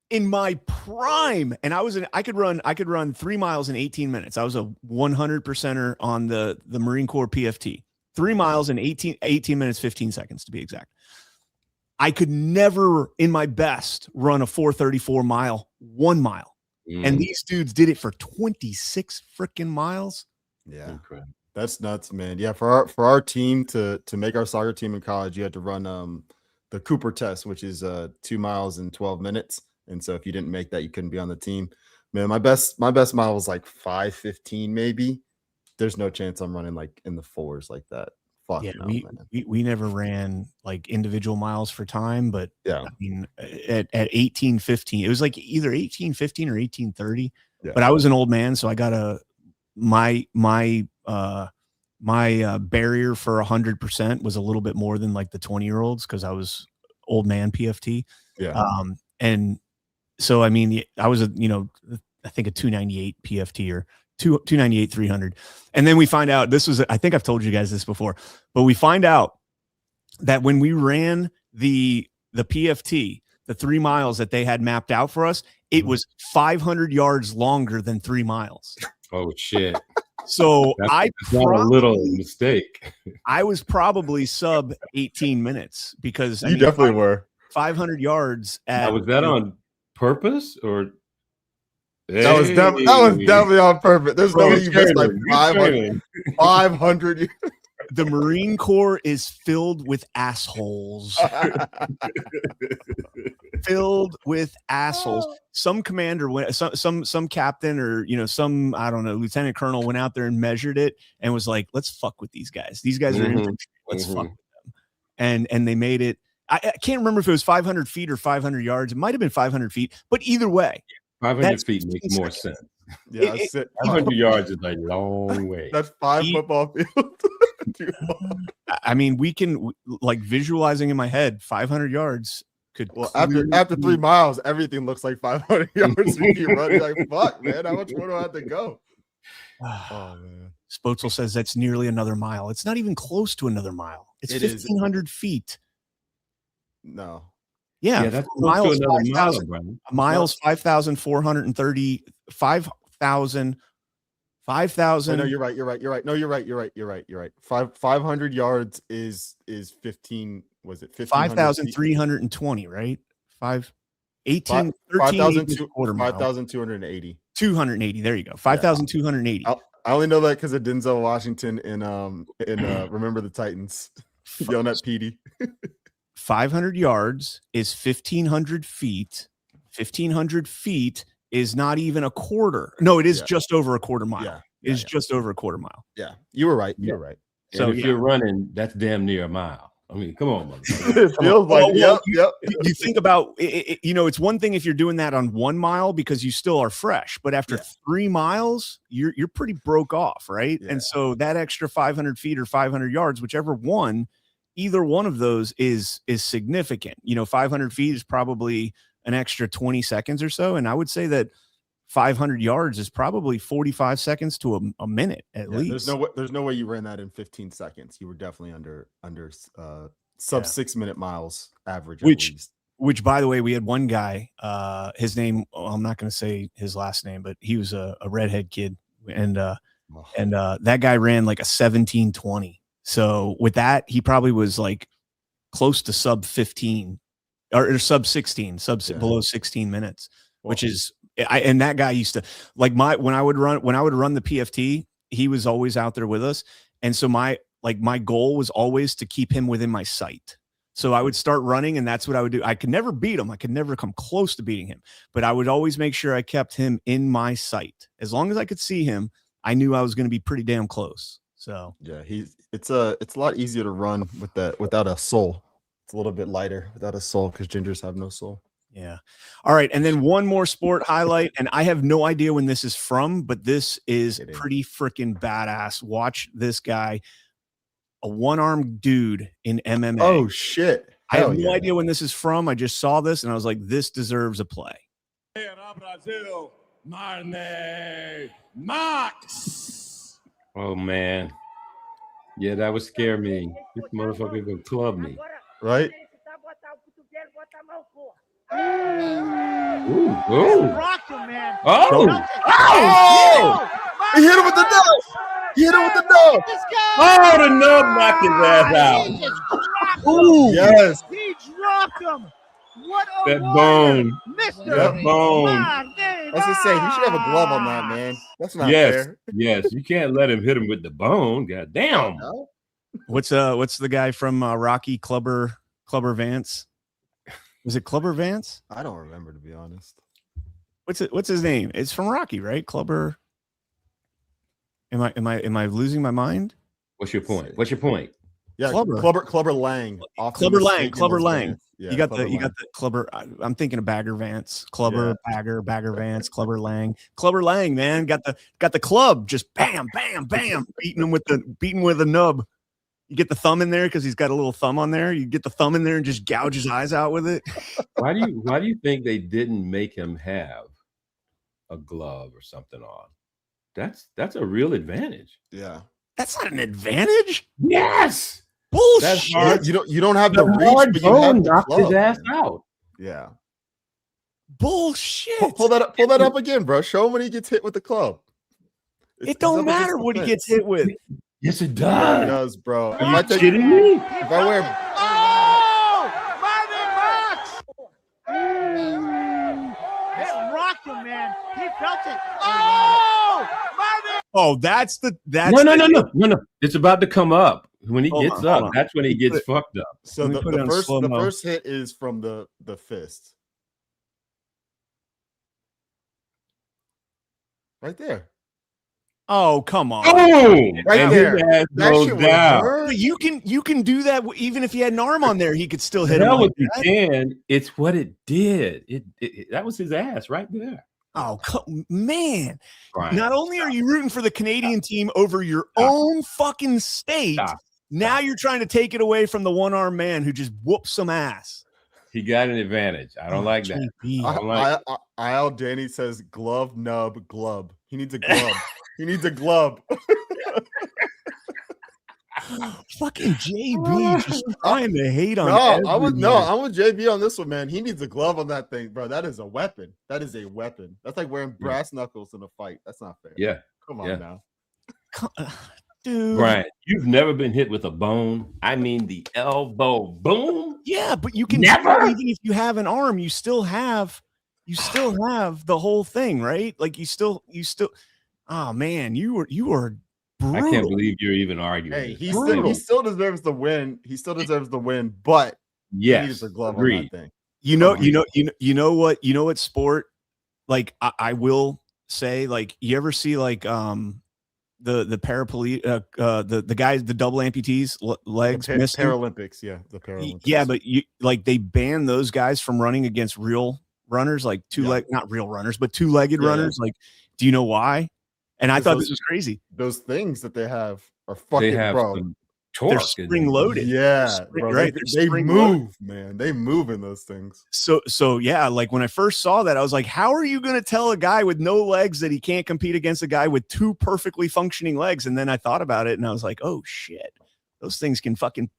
In my prime, and I could run 3 miles in 18 minutes. I was a 100%er on the Marine Corps PFT. 3 miles in 18 minutes, 15 seconds to be exact. I could never, in my best, run a 4:34 mile, 1 mile. And these dudes did it for 26 freaking miles. Yeah. Incredible. That's nuts, man. Yeah, for our team to make our soccer team in college, you had to run the Cooper test, which is 2 miles in 12 minutes. And so if you didn't make that, you couldn't be on the team. Man, my best mile was like 5:15 maybe. There's no chance I'm running like in the fours like that. Fuck yeah, no, we never ran like individual miles for time, but yeah, I mean at 18:15, it was like either 18:15 or 18:30. Yeah. But I was an old man, so I got my barrier for 100% was a little bit more than like the 20-year-olds because I was old man PFT. Yeah. And so I mean I was I think a 298 PFT or 298 300. And then we find out I think I've told you guys this before, but we find out that when we ran the PFT, the 3 miles that they had mapped out for us, it was 500 yards longer than 3 miles. Oh shit. So that's not a little mistake. I was probably sub 18 minutes because you definitely were 500 yards. Was that on purpose or? That was definitely on purpose. There's no way you missed like 500. The Marine Corps is filled with assholes. Filled with assholes. Some commander went, some captain or some I don't know lieutenant colonel went out there and measured it and was like, let's fuck with these guys. These guys are infantry. Let's fuck with them. And they made it. I can't remember if it was 500 feet or 500 yards. It might have been 500 feet, but either way. 500 feet makes more sense. Yeah, 500 yards is a long way. That's 5 football fields. I mean, we can like visualizing in my head 500 yards could. Well, after 3 miles, everything looks like 500 yards. You keep running like fuck, man. How much more do I have to go? Oh man. Spotzel says that's nearly another mile. It's not even close to another mile. It's 1,500 feet. No. Yeah, that's miles. Miles 5,430. 5,000. 5,000. No, you're right. No, you're right. 500 yards is 15. Was it 5,320? Right. 5,280. 280. 280. There you go. 5,280. I only know that because of Denzel Washington in Remember the Titans yelling at Petey. 500 yards is 1,500 feet. 1,500 feet is not even a quarter. No, it is just over a quarter mile. Yeah. It is just over a quarter mile. Yeah, you were right. You're right. So if you're running, that's damn near a mile. I mean, come on, it feels like yep. You think about it, it's one thing if you're doing that on 1 mile because you still are fresh, but after 3 miles, you're pretty broke off, right? Yeah. And so that extra 500 feet or 500 yards, whichever one, either one of those is significant. 500 feet is probably an extra 20 seconds or so, and I would say that 500 yards is probably 45 seconds to a minute at least. There's no way you ran that in 15 seconds. You were definitely under sub 6 minute miles average. Which by the way, we had one guy, his name, I'm not going to say his last name, but he was a redhead kid. And that guy ran like a 17:20. So with that, he probably was like close to sub 15 or sub 16, below 16 minutes, which is, and that guy used to like when I would run the PFT, he was always out there with us. And so my goal was always to keep him within my sight. So I would start running and that's what I would do. I could never beat him. I could never come close to beating him, but I would always make sure I kept him in my sight. As long as I could see him, I knew I was going to be pretty damn close. So yeah, it's a lot easier to run with that without a soul. It's a little bit lighter without a soul because gingers have no soul. Yeah. All right. And then one more sport highlight. And I have no idea when this is from, but this is pretty freaking badass. Watch this guy, a one-armed dude in MMA. Oh, shit. I have no idea when this is from. I just saw this and I was like, this deserves a play. Oh, man. Yeah, that would scare me. This motherfucker gonna club me. Right? Ooh. Rocked him, man. Oh! He hit him with the nub. He hit him with the nub. Oh, the nub knocked his ass out. Ooh, yes. He dropped him. What a that bone. Mr. That bone. I was just saying, he should have a glove on that, man. That's not fair. Yes, you can't let him hit him with the bone. God damn. What's the guy from Rocky, Clubber Vance? Was it Clubber Vance? I don't remember, to be honest. What's his name? It's from Rocky, right? Clubber. Am I losing my mind? What's your point? Yeah, Clubber Lang. Clubber Lang. Yeah, you got the Clubber. I'm thinking of Bagger Vance. Clubber, Bagger Vance, Clubber Lang. Clubber Lang, man, got the club, just bam, bam, bam, beating with a nub. You get the thumb in there because he's got a little thumb on there. You get the thumb in there and just gouge his eyes out with it. Why do you think they didn't make him have a glove or something on? That's a real advantage. Yeah. That's not an advantage. Yes. Bullshit. That's hard. You don't have the reach, hard but you have the knocked club, his ass man. out. Yeah. Bullshit. Pull that up again, bro. Show him when he gets hit with the club. It don't matter what he gets hit with. Yes, it does. It does, bro. Are you kidding me? If I wear It rocked him, man. He felt it. Oh, that's no. It's about to come up. When he gets up, that's when he gets fucked up. So the first hit is from the fist. Right there. Oh, come on. Oh, right there. That shit down. You can do that even if he had an arm on there, he could still hit him. Like you can. It's what it did. It that was his ass right there. Oh, man. Right. Not only are you rooting for the Canadian team over your own fucking state, now you're trying to take it away from the one-armed man who just whoops some ass. He got an advantage. I don't like that. Isle Danny says glove, nub, glove. He needs a glove. He needs a glove. Fucking JB just trying to hate on. I'm with JB on this one, man. He needs a glove on that thing, bro. That is a weapon. That is a weapon. That's like wearing brass knuckles in a fight. That's not fair. Yeah. Come on now. Dude. Brian, you've never been hit with a bone. I mean the elbow. Boom. Yeah, but you can never. Even if you have an arm, you still have the whole thing, right? Like you still Oh man, you were brutal. I can't believe you're even arguing. Hey, he still deserves the win. He still deserves the win, but he needs a glove on that thing. You know what sport? Like I will say, like, you ever see like the paraplegic the guys, the double amputees legs missing? Paralympics, yeah, the Paralympics. Yeah, but they ban those guys from running against real runners, like not real runners, but two-legged runners. Like, do you know why? And I thought this was crazy. Those things that they have are fucking, bro. They're spring loaded. Yeah, bro, right. They move, man. They move in those things. So yeah, like when I first saw that, I was like, how are you going to tell a guy with no legs that he can't compete against a guy with two perfectly functioning legs? And then I thought about it and I was like, oh shit, those things can fucking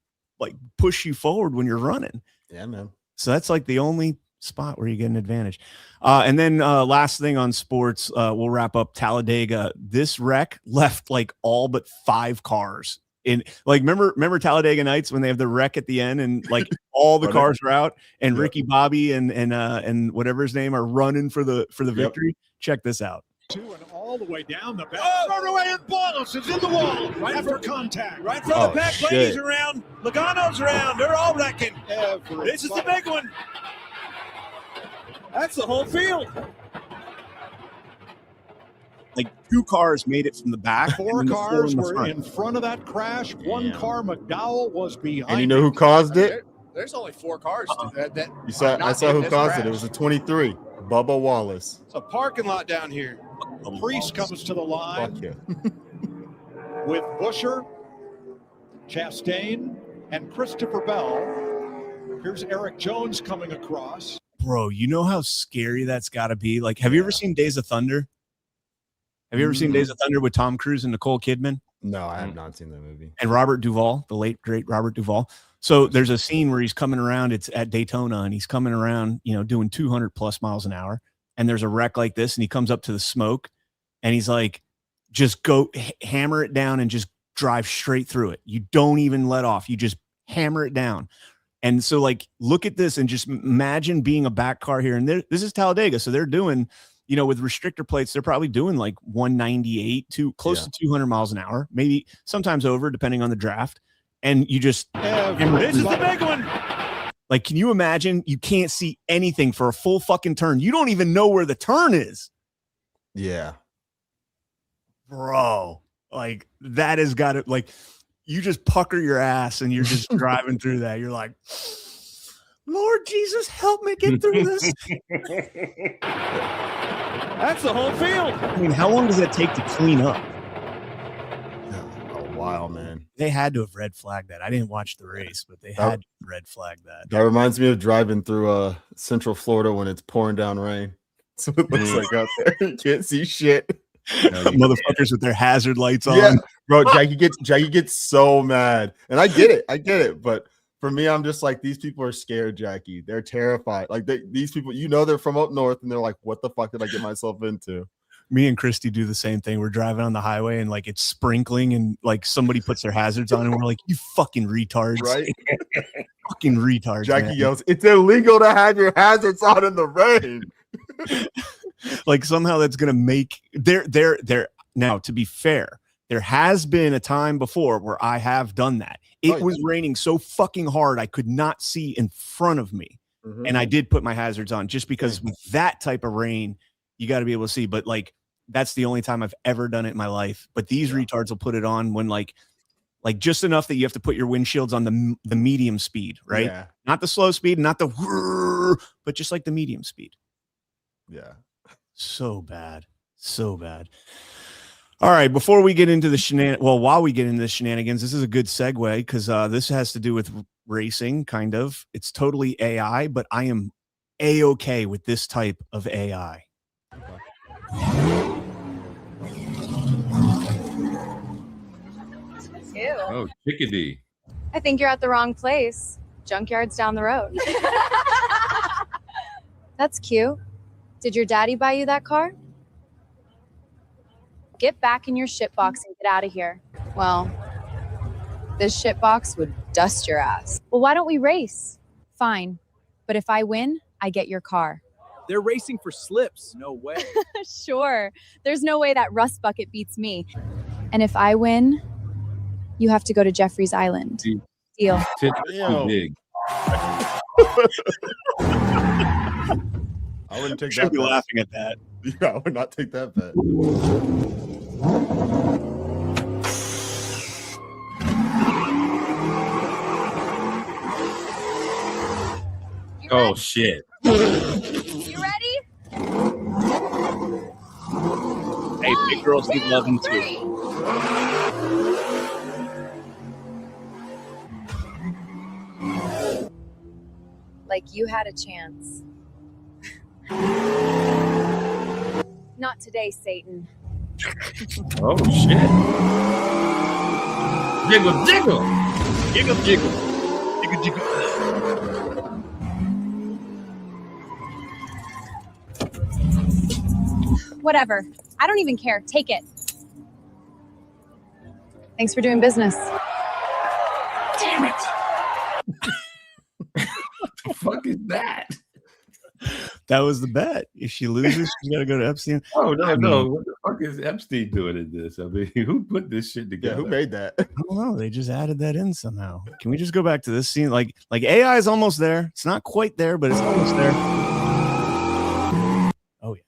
like push you forward when you're running. Yeah, man. So that's like the only spot where you get an advantage. And then last thing on sports, we'll wrap up Talladega. This wreck left like all but 5 cars in, like, remember Talladega Nights when they have the wreck at the end and like all the cars are out and Ricky Bobby and whatever his name are running for the victory. Check this out. And all the way down the back. Thrown away and Bottles is in the wall. Right after contact. Right in front of the pack. Brady's around. Logano's around. They're all wrecking. This is the big one. That's the whole field. Like 2 cars made it from the back. 4 cars were in front of that crash. 1 car, McDowell, was behind. And you know who caused it? There's only 4 cars. I saw who caused it. It was a 23, Bubba Wallace. It's a parking lot down here. Priest comes to the line with Busher, Chastain, and Christopher Bell. Here's Eric Jones coming across. Bro, you know how scary that's got to be? Like, have you ever seen Days of Thunder? Have you ever seen Days of Thunder with Tom Cruise and Nicole Kidman? No, I have not seen that movie. And Robert Duvall, the late, great Robert Duvall. So there's a scene where he's coming around. It's at Daytona, and he's coming around, doing 200 plus miles an hour. And there's a wreck like this, and he comes up to the smoke, and he's like, just go hammer it down and just drive straight through it. You don't even let off. You just hammer it down. And so, like, look at this and just imagine being a back car here. And this is Talladega. So they're doing, with restrictor plates, they're probably doing like 198 to close to 200 miles an hour, maybe sometimes over, depending on the draft. And you just, this is the big one. Like, can you imagine? You can't see anything for a full fucking turn. You don't even know where the turn is. Yeah. Bro, like, that has got to, like, you just pucker your ass and you're just driving through that. You're like, Lord Jesus, help me get through this. That's the whole field. I mean, how long does that take to clean up? A while, man. They had to have red flagged that. I didn't watch the race, but they had to red flag that. That reminds me of driving through Central Florida when it's pouring down rain. So it looks like out there. You can't see shit. Motherfuckers with their hazard lights on. Yeah, bro, Jackie gets so mad. And I get it. But for me, I'm just like, these people are scared, Jackie. They're terrified. Like, these people, they're from up north, and they're like, what the fuck did I get myself into? Me and Christy do the same thing. We're driving on the highway and like it's sprinkling and like somebody puts their hazards on and we're like, you fucking retards. Right? Fucking retards. Jackie yells, it's illegal to have your hazards on in the rain. Like somehow that's going to make there. Now, to be fair, there has been a time before where I have done that. It was raining so fucking hard I could not see in front of me. Mm-hmm. And I did put my hazards on just because with that type of rain, you got to be able to see. But like, that's the only time I've ever done it in my life. But these retards will put it on when like just enough that you have to put your windshields on the medium speed, right? Yeah. Not the slow speed, not the whirr, but just like the medium speed. Yeah. So bad. So bad. All right. Before we get into the while we get into the shenanigans, this is a good segue because this has to do with racing, kind of. It's totally AI, but I am A-okay with this type of AI. Ew. Oh, chickadee. I think you're at the wrong place. Junkyard's down the road. That's cute. Did your daddy buy you that car? Get back in your shitbox and get out of here. Well, this shitbox would dust your ass. Well, why don't we race? Fine. But if I win, I get your car. They're racing for slips. No way. Sure. There's no way that rust bucket beats me. And if I win, you have to go to Jeffrey's Island. Deal. Too big. I wouldn't take Should that be bet. laughing at that. Yeah, I would not take that bet. Oh shit. You ready? Hey, big girls need loving too. Like you had a chance. Not today, Satan. Oh shit. Jiggle, jiggle. Jiggle, jiggle. Jiggle, jiggle. Whatever. I don't even care. Take it. Thanks for doing business. Damn it. What the fuck is that? That was the bet. If she loses, she's got to go to Epstein. Oh, no. What the fuck is Epstein doing in this? I mean, who put this shit together? Yeah, who made that? I don't know. They just added that in somehow. Can we just go back to this scene? Like AI is almost there. It's not quite there, but it's almost there. Oh yeah.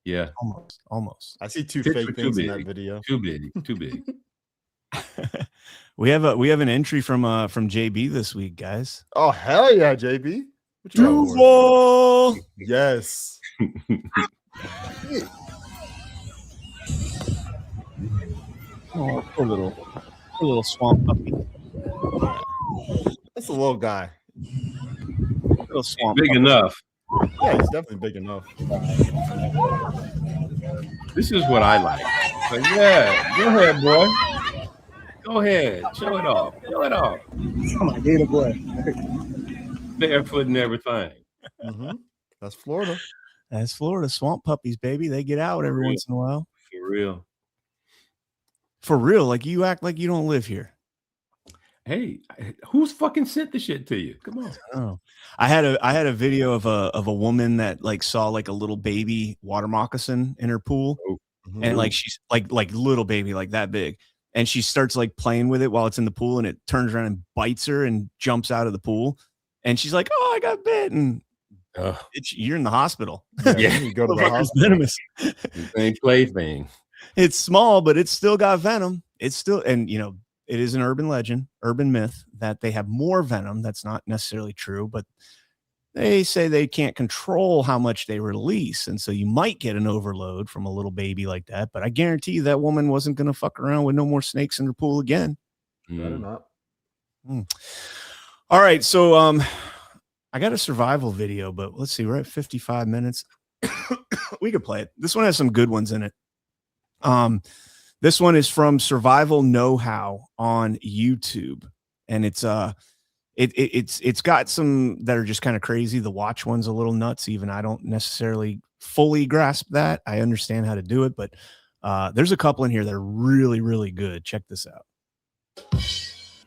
Yeah. Almost. I see two fake things in that video. Too big. We have an entry from JB this week, guys. Oh hell yeah, JB. Duval. Yes. Oh, poor little swamp puppy. That's a little guy. Little swamp big puppy. enough. Yeah, he's definitely big enough. This is what I like. But yeah, go ahead, boy. Go ahead. Show it off. Come on, get it, boy. Barefoot and everything. Mm-hmm. That's Florida. That's Florida. Swamp puppies, baby. They get out every once in a while. For real. For real. Like you act like you don't live here. Hey, who's fucking sent the shit to you? Come on. Oh, I had a video of a woman that like saw like a little baby water moccasin in her pool, and like she's like little baby like that big, and she starts like playing with it while it's in the pool, and it turns around and bites her and jumps out of the pool, and she's like, "Oh, I got bit," and you're in the hospital. Yeah, you go to the hospital. Venomous. Same plaything. It's small, but it's still got venom. It's still, and you know. It is an urban legend, urban myth that they have more venom. That's not necessarily true, but they say they can't control how much they release. And so you might get an overload from a little baby like that. But I guarantee you that woman wasn't going to fuck around with no more snakes in her pool again. Better not. All right. So I got a survival video, but let's see. We're at 55 minutes. We could play it. This one has some good ones in it. This one is from Survival Know-How on YouTube, and it's got some that are just kind of crazy. The watch one's a little nuts. Even I don't necessarily fully grasp that. I understand how to do it, but there's a couple in here that are really, really good. Check this out.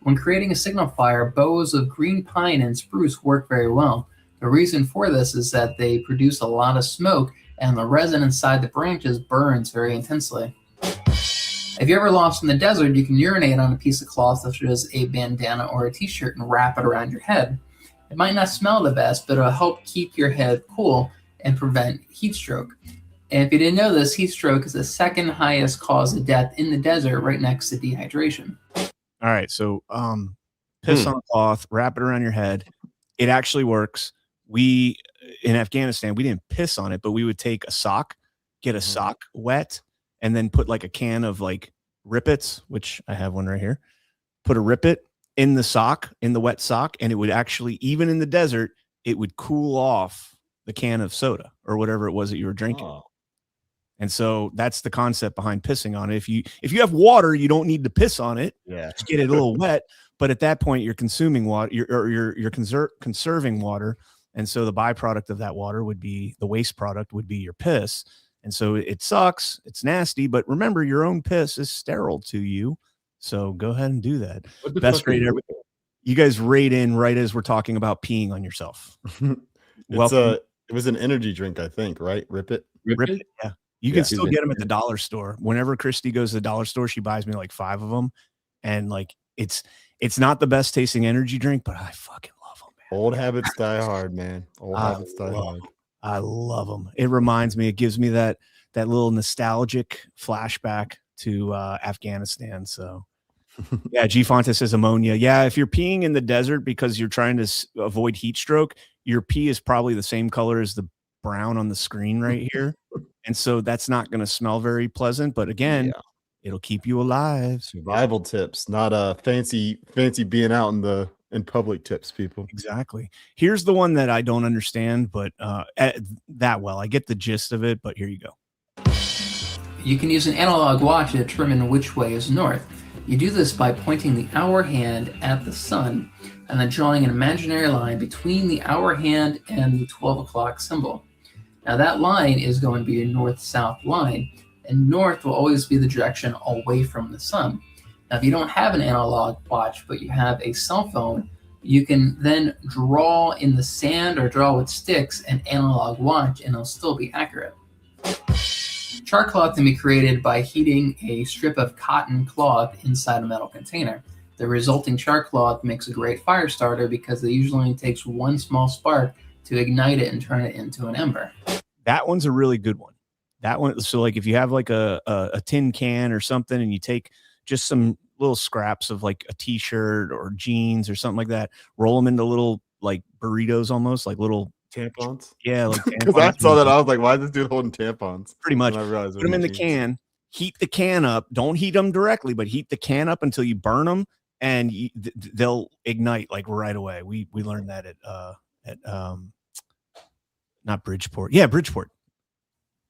When creating a signal fire, bows of green pine and spruce work very well. The reason for this is that they produce a lot of smoke, and the resin inside the branches burns very intensely. If you're ever lost in the desert, you can urinate on a piece of cloth such as a bandana or a t-shirt and wrap it around your head. It might not smell the best, but it'll help keep your head cool and prevent heat stroke. And if you didn't know this, heat stroke is the second highest cause of death in the desert, right next to dehydration. All right, so piss on a cloth, wrap it around your head. It actually works. We in Afghanistan, we didn't piss on it, but we would take a sock, get a sock wet, and then put like a can of like Rippets, which I have one right here. Put a Rippet in the sock, in the wet sock, and it would actually, even in the desert, it would cool off the can of soda or whatever it was that you were drinking. Oh. And so that's the concept behind pissing on it. If you have water, you don't need to piss on it. Yeah, just get it a little wet. But at that point, you're consuming water. You're conserving water, and so the byproduct of that water would be the waste product would be your piss. And so it sucks. It's nasty. But remember, your own piss is sterile to you. So go ahead and do that. Best rate ever. You guys rate in right as we're talking about peeing on yourself. It's It was an energy drink, I think, right? Rip it. Rip it. Yeah. You can still get them at the dollar store. Whenever Christy goes to the dollar store, she buys me like 5 of them. And like, it's not the best tasting energy drink, but I fucking love them, man. Old habits die hard, man. Old habits die hard. I love them. It reminds me, it gives me that little nostalgic flashback to Afghanistan. So yeah, G Fonte says ammonia. Yeah, if you're peeing in the desert because you're trying to avoid heat stroke, your pee is probably the same color as the brown on the screen right here. And so that's not going to smell very pleasant. But again, it'll keep you alive. Survival tips, not fancy being out in public tips, people. Exactly. Here's the one that I don't understand, but that well. I get the gist of it, but here you go. You can use an analog watch to determine which way is north. You do this by pointing the hour hand at the sun and then drawing an imaginary line between the hour hand and the 12 o'clock symbol. Now that line is going to be a north-south line, and north will always be the direction away from the sun. Now if you don't have an analog watch, but you have a cell phone, you can then draw in the sand or draw with sticks an analog watch, and it'll still be accurate. Char cloth can be created by heating a strip of cotton cloth inside a metal container. The resulting char cloth makes a great fire starter because it usually only takes one small spark to ignite it and turn it into an ember. That one's a really good one. That one, so like if you have like a tin can or something and you take just some little scraps of like a t-shirt or jeans or something like that, roll them into little like burritos, almost like little tampons. Yeah, like because I saw that, I was like, why is this dude holding tampons? Pretty much. And I realized put them in the can, heat the can up. Don't heat them directly, but heat the can up until you burn them, and they'll ignite like right away. We learned that at not Bridgeport. Yeah, Bridgeport.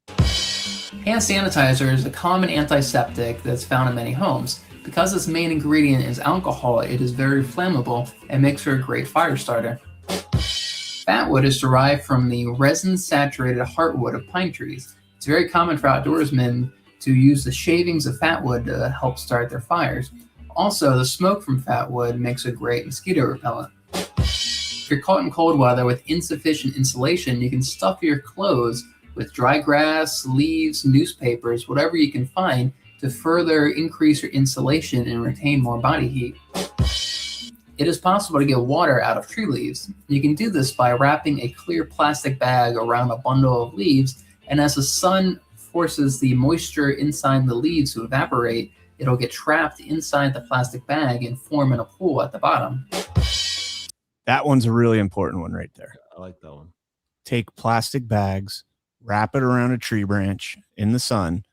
Hand sanitizer is a common antiseptic that's found in many homes. Because its main ingredient is alcohol, it is very flammable and makes for a great fire starter. Fatwood is derived from the resin-saturated heartwood of pine trees. It's very common for outdoorsmen to use the shavings of fatwood to help start their fires. Also, the smoke from fatwood makes a great mosquito repellent. If you're caught in cold weather with insufficient insulation, you can stuff your clothes with dry grass, leaves, newspapers, whatever you can find to further increase your insulation and retain more body heat. It is possible to get water out of tree leaves. You can do this by wrapping a clear plastic bag around a bundle of leaves, and as the sun forces the moisture inside the leaves to evaporate, it'll get trapped inside the plastic bag and form in a pool at the bottom. That one's a really important one right there. I like that one. Take plastic bags, wrap it around a tree branch in the sun,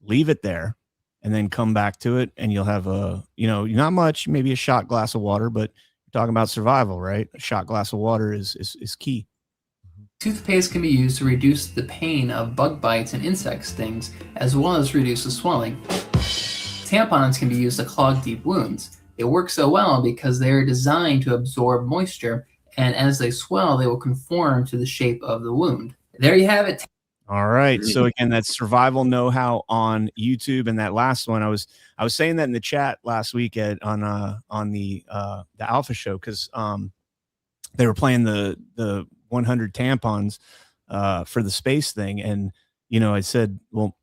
leave it there, and then come back to it, and you'll have not much, maybe a shot glass of water, but you're talking about survival, right? A shot glass of water is key. Toothpaste can be used to reduce the pain of bug bites and insect stings, as well as reduce the swelling. Tampons can be used to clog deep wounds. They work so well because they are designed to absorb moisture, and as they swell, they will conform to the shape of the wound. There you have it. All right. So again, that's survival know-how on YouTube. And that last one, I was saying that in the chat last week on the Alpha Show, because they were playing the 100 tampons for the space thing, and I said, well,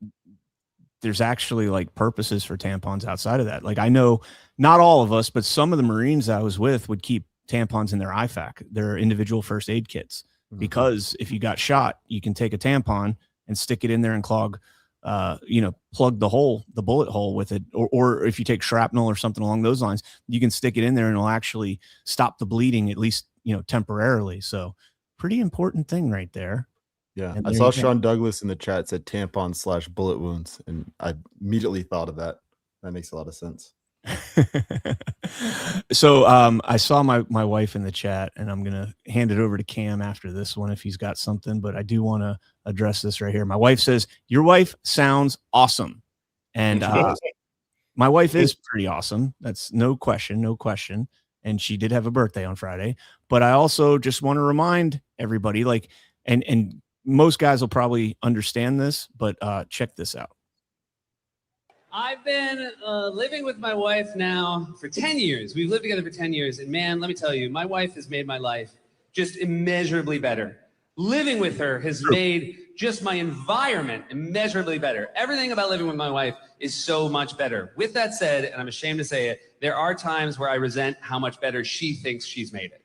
there's actually like purposes for tampons outside of that. Like, I know not all of us, but some of the Marines I was with would keep tampons in their IFAC, their individual first aid kits. Because if you got shot, you can take a tampon and stick it in there and plug the bullet hole with it. Or if you take shrapnel or something along those lines, you can stick it in there and it'll actually stop the bleeding, at least, temporarily. So pretty important thing right there. Yeah. I saw Sean Douglas in the chat said tampon / bullet wounds. And I immediately thought of that. That makes a lot of sense. So I saw my wife in the chat, and I'm gonna hand it over to Cam after this one if he's got something, but I do want to address this right here. My wife says, your wife sounds awesome. And my wife is pretty awesome. That's no question. And she did have a birthday on Friday. But I also just want to remind everybody, like, and most guys will probably understand this, but check this out. I've been living with my wife now for 10 years. We've lived together for 10 years. And man, let me tell you, my wife has made my life just immeasurably better. Living with her has made just my environment immeasurably better. Everything about living with my wife is so much better. With that said, and I'm ashamed to say it, there are times where I resent how much better she thinks she's made it.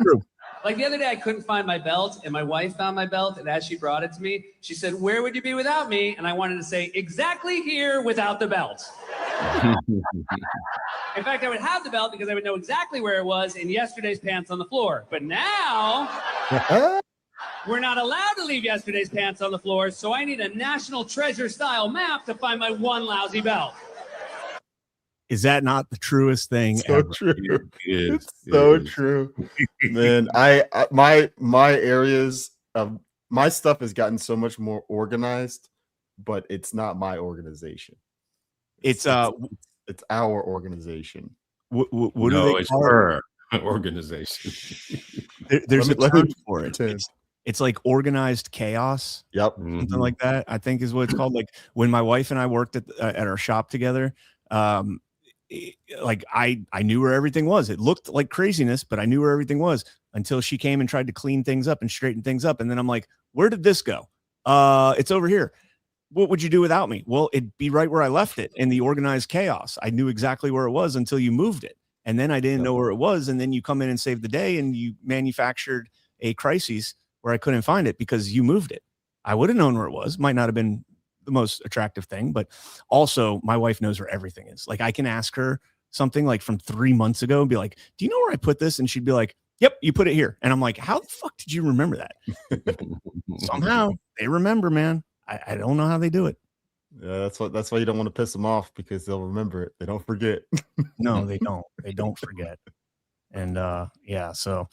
True. Like the other day, I couldn't find my belt, and my wife found my belt, and as she brought it to me, she said, "Where would you be without me?" And I wanted to say, "Exactly here without the belt." In fact, I would have the belt because I would know exactly where it was in yesterday's pants on the floor. But now, we're not allowed to leave yesterday's pants on the floor, so I need a National Treasure style map to find my one lousy belt. Is that not the truest thing So ever? true. It's So true, man. My areas of my stuff has gotten so much more organized, but it's not my organization. It's our organization. What do No, they it's call her organization. There's a Let term me for it. pretend. It's like organized chaos. Yep. Something like that, I think is what it's called. Like when my wife and I worked at our shop together, like I knew where everything was. It looked like craziness, but I knew where everything was until she came and tried to clean things up and straighten things up. And then I'm like, where did this go? It's over here. What would you do without me? Well, it'd be right where I left it in the organized chaos. I knew exactly where it was until you moved it. And then I didn't know where it was. And then you come in and save the day and you manufactured a crisis where I couldn't find it because you moved it. I would have known where it was. Might not have been the most attractive thing, but also my wife knows where everything is. Like I can ask her something like from 3 months ago and be like, do you know where I put this? And she'd be like, yep, you put it here. And I'm like, how the fuck did you remember that? Somehow they remember, man. I don't know how they do it. Yeah, that's why you don't want to piss them off, because they'll remember it. They don't forget. No, they don't forget. And yeah, so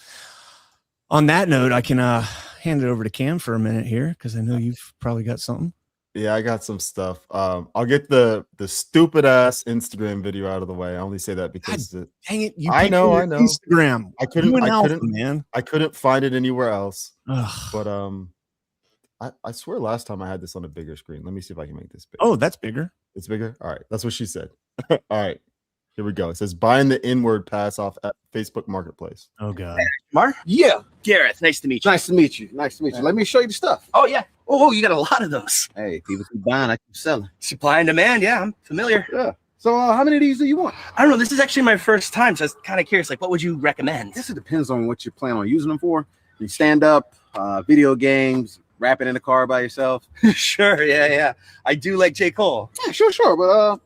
on that note, I can hand it over to Cam for a minute here, because I know you've probably got something. Yeah, I got some stuff. I'll get the stupid ass Instagram video out of the way. I only say that because dang it, I know. Instagram. I couldn't find it anywhere else. But I swear last time I had this on a bigger screen. Let me see if I can make this bigger. Oh, that's bigger. It's bigger. All right, that's what she said. All right, here we go. It says buying the inward pass off at Facebook Marketplace. Oh God. Mark? Yeah, Gareth. Nice to meet you. Nice to meet you. Nice to meet you. Let me show you the stuff. Oh yeah. Oh, you got a lot of those. Hey, people keep buying, I keep selling. Supply and demand. Yeah, I'm familiar. Yeah. So how many of these do you want? I don't know. This is actually my first time, so I was kind of curious. Like, what would you recommend? I guess it depends on what you plan on using them for. You stand up, video games, rapping in the car by yourself. Sure. Yeah. I do like J. Cole. Yeah, sure. But want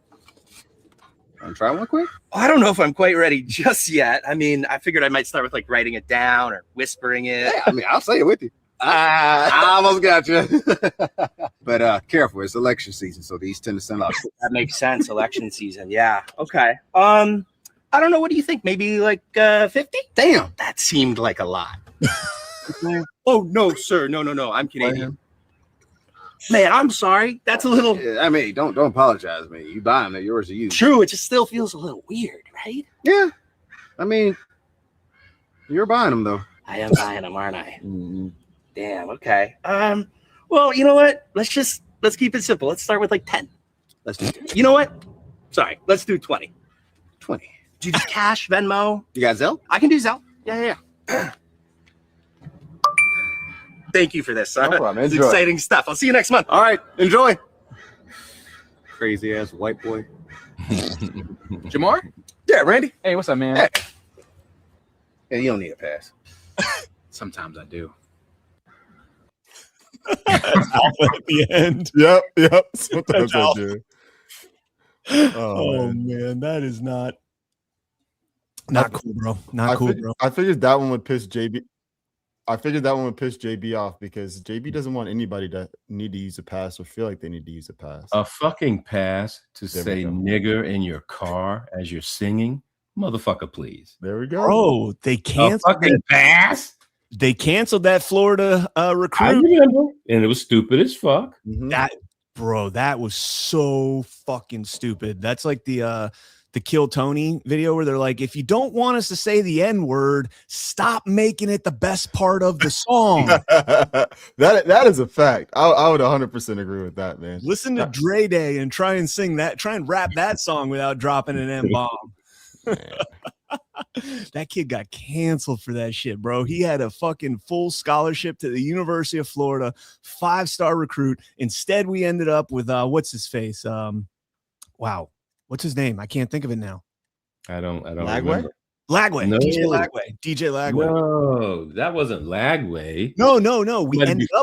to try one quick? Oh, I don't know if I'm quite ready just yet. I mean, I figured I might start with like writing it down or whispering it. Yeah, I mean, I'll say it with you. I almost got you. But careful, it's election season, so these tend to send out. That makes sense. Election season. Yeah. Okay. I don't know. What do you think? Maybe like 50? Damn, that seemed like a lot. Oh no, sir. No. I'm Canadian. Man, I'm sorry. That's a little. Yeah, I mean, don't apologize, man. You buy them, they're yours to use. True. It just still feels a little weird, right? Yeah. I mean, you're buying them though. I am buying them, aren't I? Mm-hmm. Damn. Okay. Well, you know what? Let's keep it simple. Let's start with like 10. Let's do 10. You know what? Sorry. Let's do 20. 20. Do you do cash, Venmo? You got Zelle? I can do Zelle. Yeah. Thank you for this. No problem. It's exciting stuff. I'll see you next month. All right. Enjoy. Crazy ass white boy. Jamar? Yeah, Randy. Hey, what's up, man? Hey, you don't need a pass. Sometimes I do. At the end. Yep. Sometimes I do. Oh man, that is not cool, bro. Not cool, bro. I figured that one would piss JB. Off because JB doesn't want anybody to need to use a pass or feel like they need to use a pass. A fucking pass to say nigger in your car as you're singing? Motherfucker, please. There we go. Bro, they canceled fucking pass. They canceled that Florida recruit. I remember. And it was stupid as fuck. Mm-hmm. That was so fucking stupid. That's like the Kill Tony video where they're like, if you don't want us to say the N-word, stop making it the best part of the song. that is a fact. I would 100% agree with that, man. Listen to Dre Day and try and rap that song without dropping an M-bomb. That kid got canceled for that shit, bro. He had a fucking full scholarship to the University of Florida, 5-star recruit. Instead, we ended up with what's his face? Wow, what's his name? I can't think of it now. I don't Lagway? Lagway. No. DJ Lagway. No, that wasn't Lagway. No. We Might ended be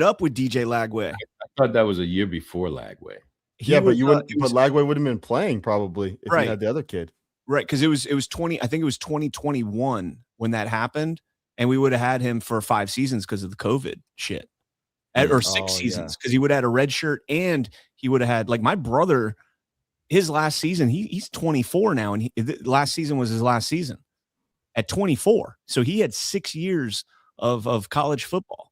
up with DJ Lagway. I thought that was a year before Lagway. But Lagway would have been playing probably if he had the other kid. Right, because it was 20. I think it was 2021 when that happened, and we would have had him for 5 seasons because of the COVID shit, or 6 seasons because he would have had a red shirt, and he would have had like my brother. His last season, he's 24 now, and last season was his last season at 24. So he had 6 years of college football.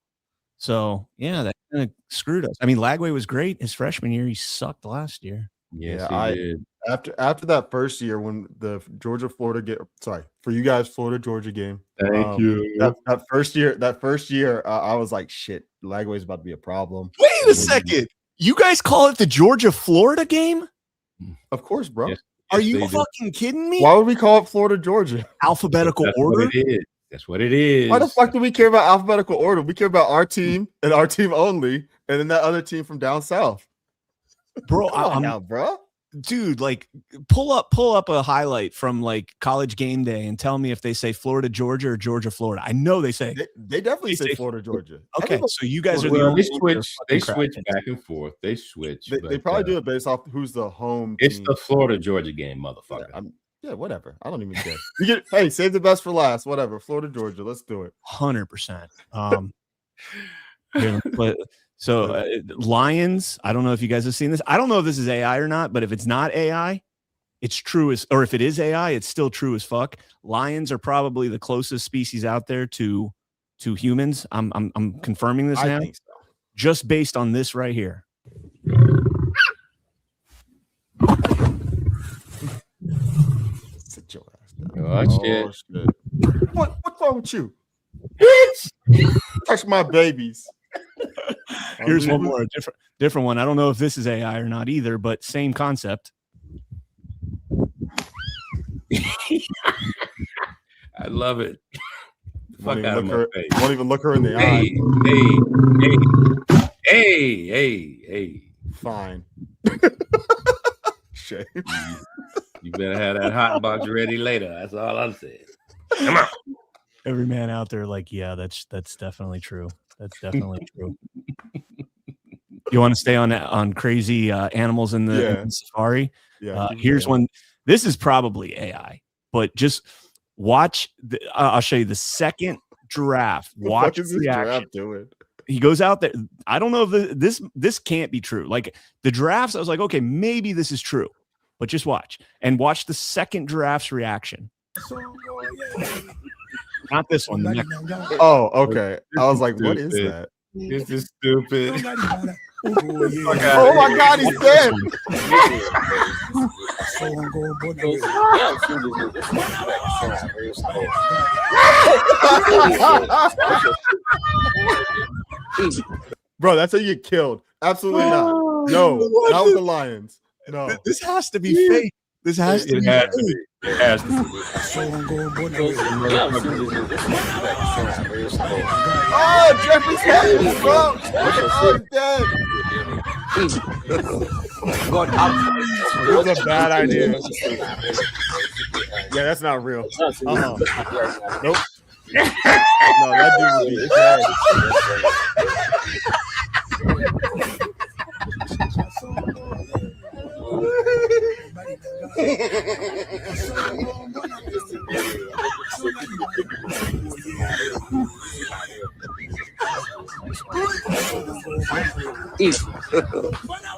So yeah, that kind of screwed us. I mean, Lagway was great his freshman year. He sucked last year. Yes, he did. After that first year when the Florida Georgia game. Thank you. That first year, I was like, shit, Lagway's about to be a problem. Wait a second. You guys call it the Georgia-Florida game? Of course, bro. Yes, Are you fucking kidding me? Why would we call it Florida Georgia? Alphabetical order? That's what it is. Why the fuck do we care about alphabetical order? We care about our team and our team only, and then that other team from down south. Bro, bro. Dude, like pull up a highlight from like College Game Day and tell me if they say Florida Georgia or Georgia Florida. I know they say they definitely say Florida Georgia. Okay, so you guys are they switch back and forth. They switch. They probably do it based off who's the home It's team. the Florida Georgia game, motherfucker. Yeah, whatever. I don't even care. Hey, save the best for last. Whatever. Florida Georgia. Let's do it. 100%. So Lions, I don't know if you guys have seen this. I don't know if this is AI or not, but if it's not AI, it's true or if it is AI, it's still true as fuck. Lions are probably the closest species out there to humans. I'm confirming this now. I think so. Just based on this right here. Sit your ass down. Shit. What's wrong with you? Touch my babies. Here's one more, different one. I don't know if this is AI or not either, but same concept. I love it. Won't even look her in the eye. Hey. Fine. Shame. You better have that hot box ready later. That's all I'm saying. Come on. Every man out there, like, yeah, that's definitely true. That's definitely true. You want to stay on crazy animals in the safari? Yeah. Here's one. This is probably AI, but just watch. I'll show you the second giraffe. Watch his reaction. He goes out there. I don't know if this can't be true. Like the giraffes, I was like, okay, maybe this is true, but just watch the second giraffe's reaction. Not this one. The next one. Oh, okay. I was like, what is that? This is stupid. Oh my God, he's dead. Bro, that's how you get killed. Absolutely not. No, not with the Lions. No. This has to be fake. This has to be fake. It has to be. Oh, Jeffrey's head, bro. Oh, dead. It was a bad idea. Yeah, that's not real. Nope. No, that dude would be dead.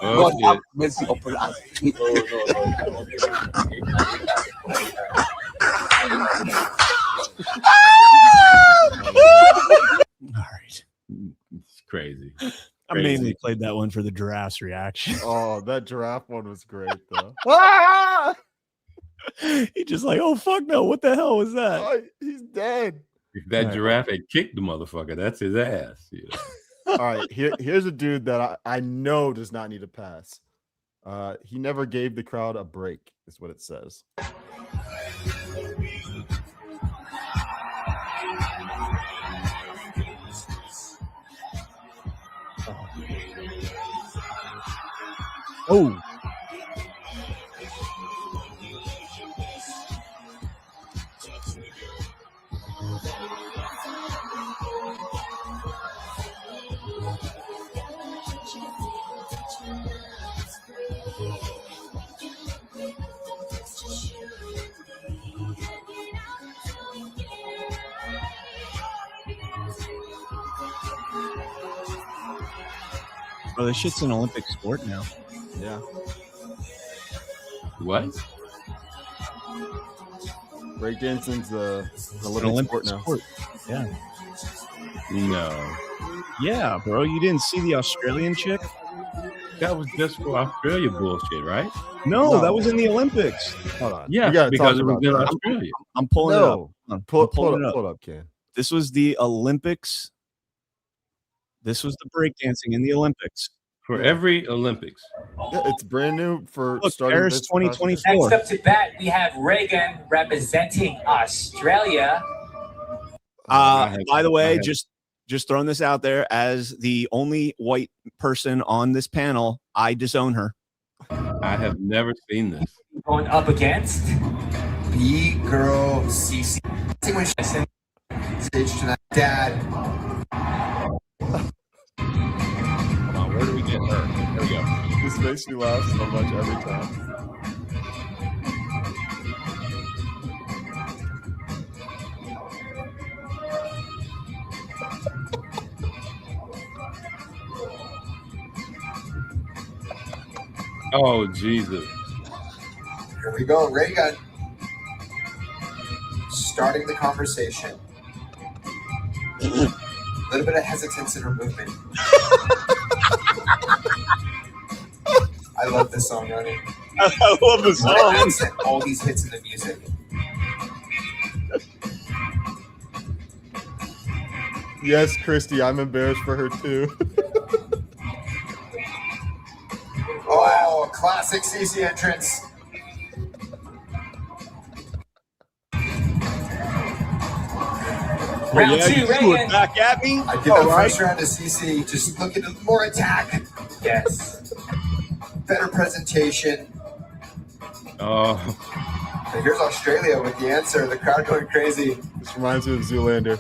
God have mercy upon us. All right. It's crazy. I mainly played that one for the giraffe's reaction. Oh, that giraffe one was great, though. He just like, oh, fuck no. What the hell was that? Oh, he's dead. If that giraffe had kicked the motherfucker, that's his ass. Yeah. All right, here's a dude that I know does not need a pass. He never gave the crowd a break, is what it says. Oh. Bro, this shit's an Olympic sport now. Yeah. What? Breakdancing's an Olympic sport now. Yeah. No. Yeah, bro. You didn't see the Australian chick? That was just for Australia bullshit, right? No, that was in the Olympics. Hold on. Yeah, because it was in Australia. I'm pulling it up. Pull it up, Ken. This was the Olympics. This was the breakdancing in the Olympics. For every Olympics. Yeah, it's brand new for starting Paris this 2024. Next up to bat, we have Reagan representing Australia. By the way, just throwing this out there, as the only white person on this panel, I disown her. I have never seen this. Going up against B-Girl CC. When she sent stage to that dad. Hold on, where do we get her? There we go. This makes me laugh so much every time. Oh, Jesus. Here we go, Reagan. Starting the conversation. A little bit of hesitance in her movement. I love this song, Ronnie. I love this song. All these hits in the music. Yes, Christy, I'm embarrassed for her too. Oh, classic CC entrance. Round two, Reagan. Back at me. I give the first round to CC. Just looking at more attack. Yes. Better presentation. Oh. And here's Australia with the answer. The crowd going crazy. This reminds me of Zoolander.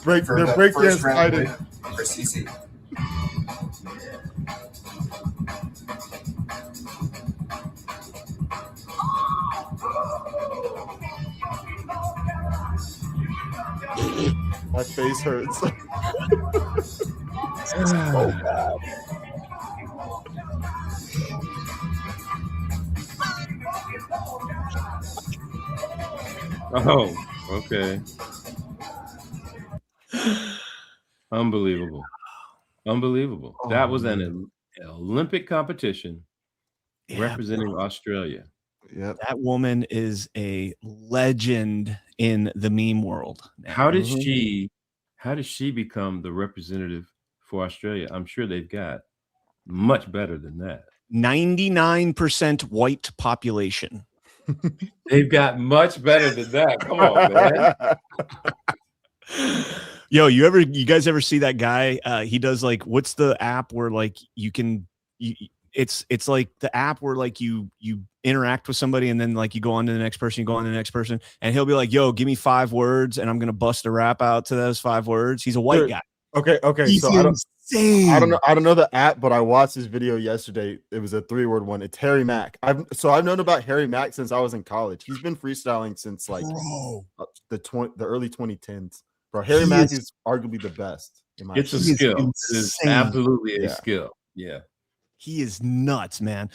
They're For the breakdance first round fighting. win for CC. My face hurts. So bad. Oh, okay. Unbelievable. Unbelievable. That was an Olympic competition representing Australia. Yep. That woman is a legend in the meme world. How did she become the representative for Australia? I'm sure they've got much better than that. 99% white population. They've got much better than that. Come on, man. Yo, you guys ever see that guy? He does like, what's the app where like it's like the app where like you interact with somebody and then like you go on to the next person, and he'll be like, yo, give me 5 words and I'm gonna bust a rap out to those 5 words. He's a white guy. Okay. He's So insane. I don't know the app, but I watched his video yesterday. It was a 3-word one. It's Harry Mack. I've known about Harry Mack since I was in college. He's been freestyling since like the early 2010s. Bro, Harry Mack is arguably the best. It's a skill. It is absolutely a skill. Yeah. He is nuts, man.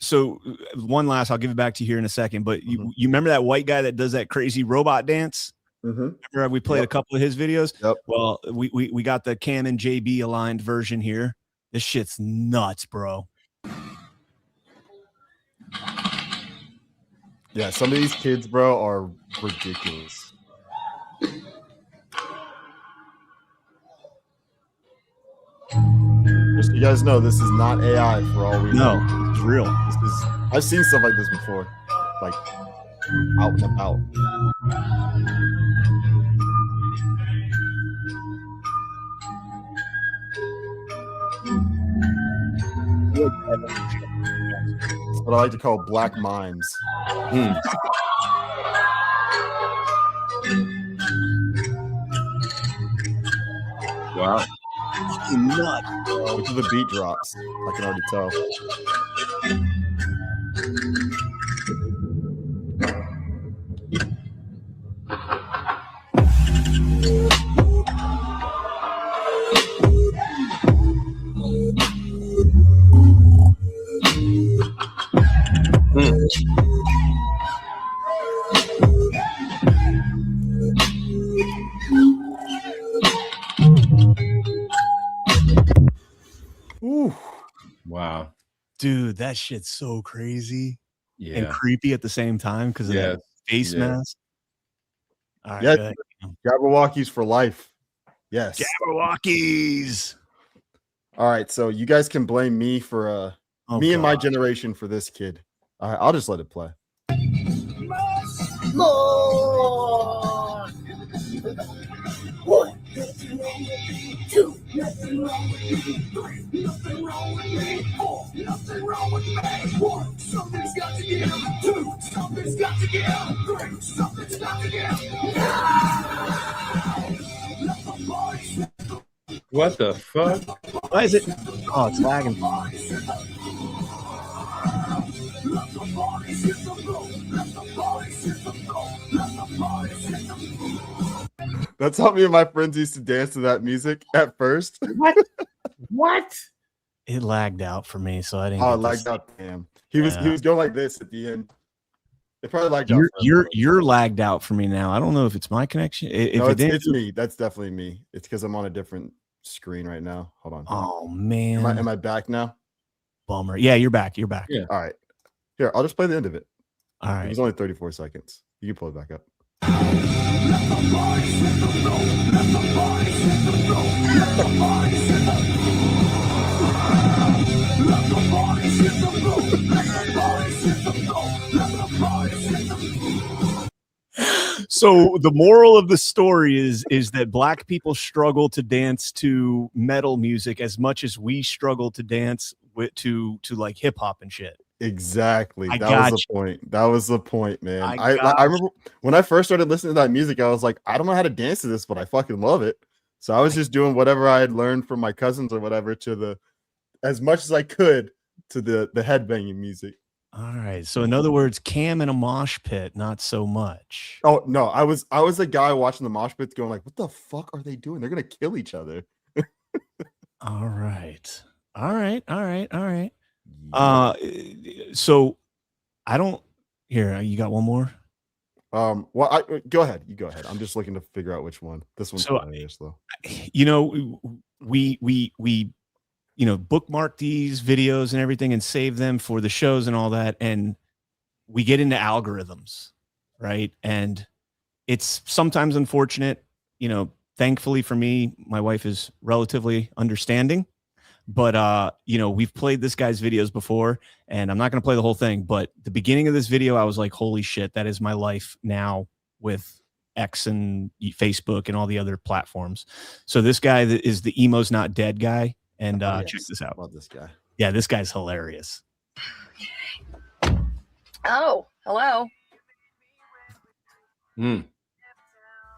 So one last, I'll give it back to you here in a second, but you remember that white guy that does that crazy robot dance? Remember we played a couple of his videos? Yep. Well, we got the Cam and JB aligned version here. This shit's nuts, bro. Yeah, some of these kids, bro, are ridiculous. Just so you guys know, this is not AI for all we know. It's real. I've seen stuff like this before, like out and about. It's what I like to call black mimes. Wow. Nut. Wait till the beat drops. I can already tell. Ooh. Wow. Dude, that shit's so crazy Yeah. and creepy at the same time because of that face mask. All right, Yeah, Jabberwockies for life. Yes. Jabberwockies. All right, so you guys can blame me for me and my generation for this kid. All right, I'll just let it play. More. One, nothing wrong with me. Two, nothing wrong with me. Three, nothing wrong with me. Four, nothing wrong with me. One, something's got to give. Two, something's got to give. Three, something's got to give. What the fuck? Why is it? Oh, it's lagging. That's how me and my friends used to dance to that music at first. What? What? It lagged out for me, so I didn't. Oh, it lagged out. Damn. He was going like this at the end. It probably lagged out. You're lagged out for me now. I don't know if it's my connection. No, it's me. That's definitely me. It's because I'm on a different screen right now. Hold on. Oh man. Am I back now? Bummer. Yeah, you're back. You're back. Yeah. All right. Here, I'll just play the end of it. All right. It was only 34 seconds. You can pull it back up. So the moral of the story is that black people struggle to dance to metal music as much as we struggle to dance to like hip hop and shit. Exactly. That was the point. That was the point, man. I remember when I first started listening to that music, I was like, I don't know how to dance to this, but I fucking love it. So I was just doing whatever I had learned from my cousins or whatever as much as I could to the headbanging music. All right. So in other words, Cam in a mosh pit, not so much. Oh no, I was a guy watching the mosh pits going like, what the fuck are they doing? They're gonna kill each other. All right. So I don't here. You got one more? Well, go ahead. You go ahead. I'm just looking to figure out which one. This one's hilarious though. You know, we bookmark these videos and everything and save them for the shows and all that, and we get into algorithms, right? And it's sometimes unfortunate. Thankfully for me, my wife is relatively understanding. But we've played this guy's videos before, and I'm not going to play the whole thing, but the beginning of this video, I was like, holy shit, that is my life now with X and Facebook and all the other platforms. So this guy is the Emo's Not Dead guy, and check this out. Love this guy. Yeah, this guy's hilarious. Oh, hello.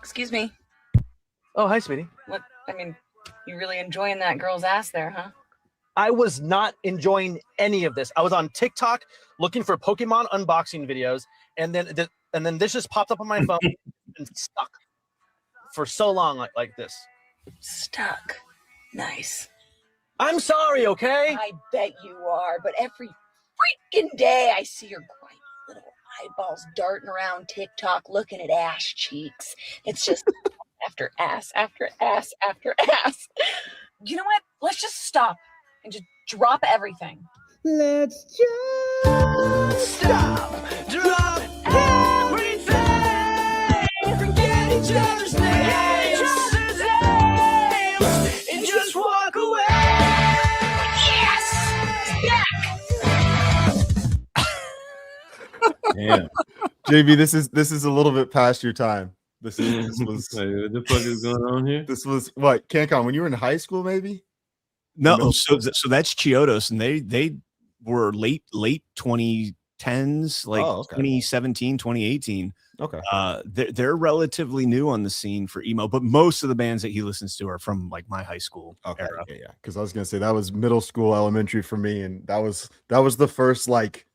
Excuse me. Oh, hi, sweetie. What? I mean, you really enjoying that girl's ass there, huh? I was not enjoying any of this. I was on TikTok looking for Pokemon unboxing videos, and then this just popped up on my phone and stuck for so long like this. Stuck. Nice. I'm sorry, okay? I bet you are, but every freaking day I see your bright little eyeballs darting around TikTok looking at ass cheeks. It's just after ass, after ass, after ass. You know what? Let's just stop and just drop everything. Let's just stop, drop everything, forget each other's names, and just walk away. Yes! Damn. JB, this is a little bit past your time. This was what the fuck is going on here? This was what, CannCon, when you were in high school, maybe? No, so that's Chiodos, and they were late 2010s, like 2017, 2018. Okay. They're relatively new on the scene for emo, but most of the bands that he listens to are from like my high school era. Yeah. Because I was gonna say that was middle school, elementary for me, and that was the first, like,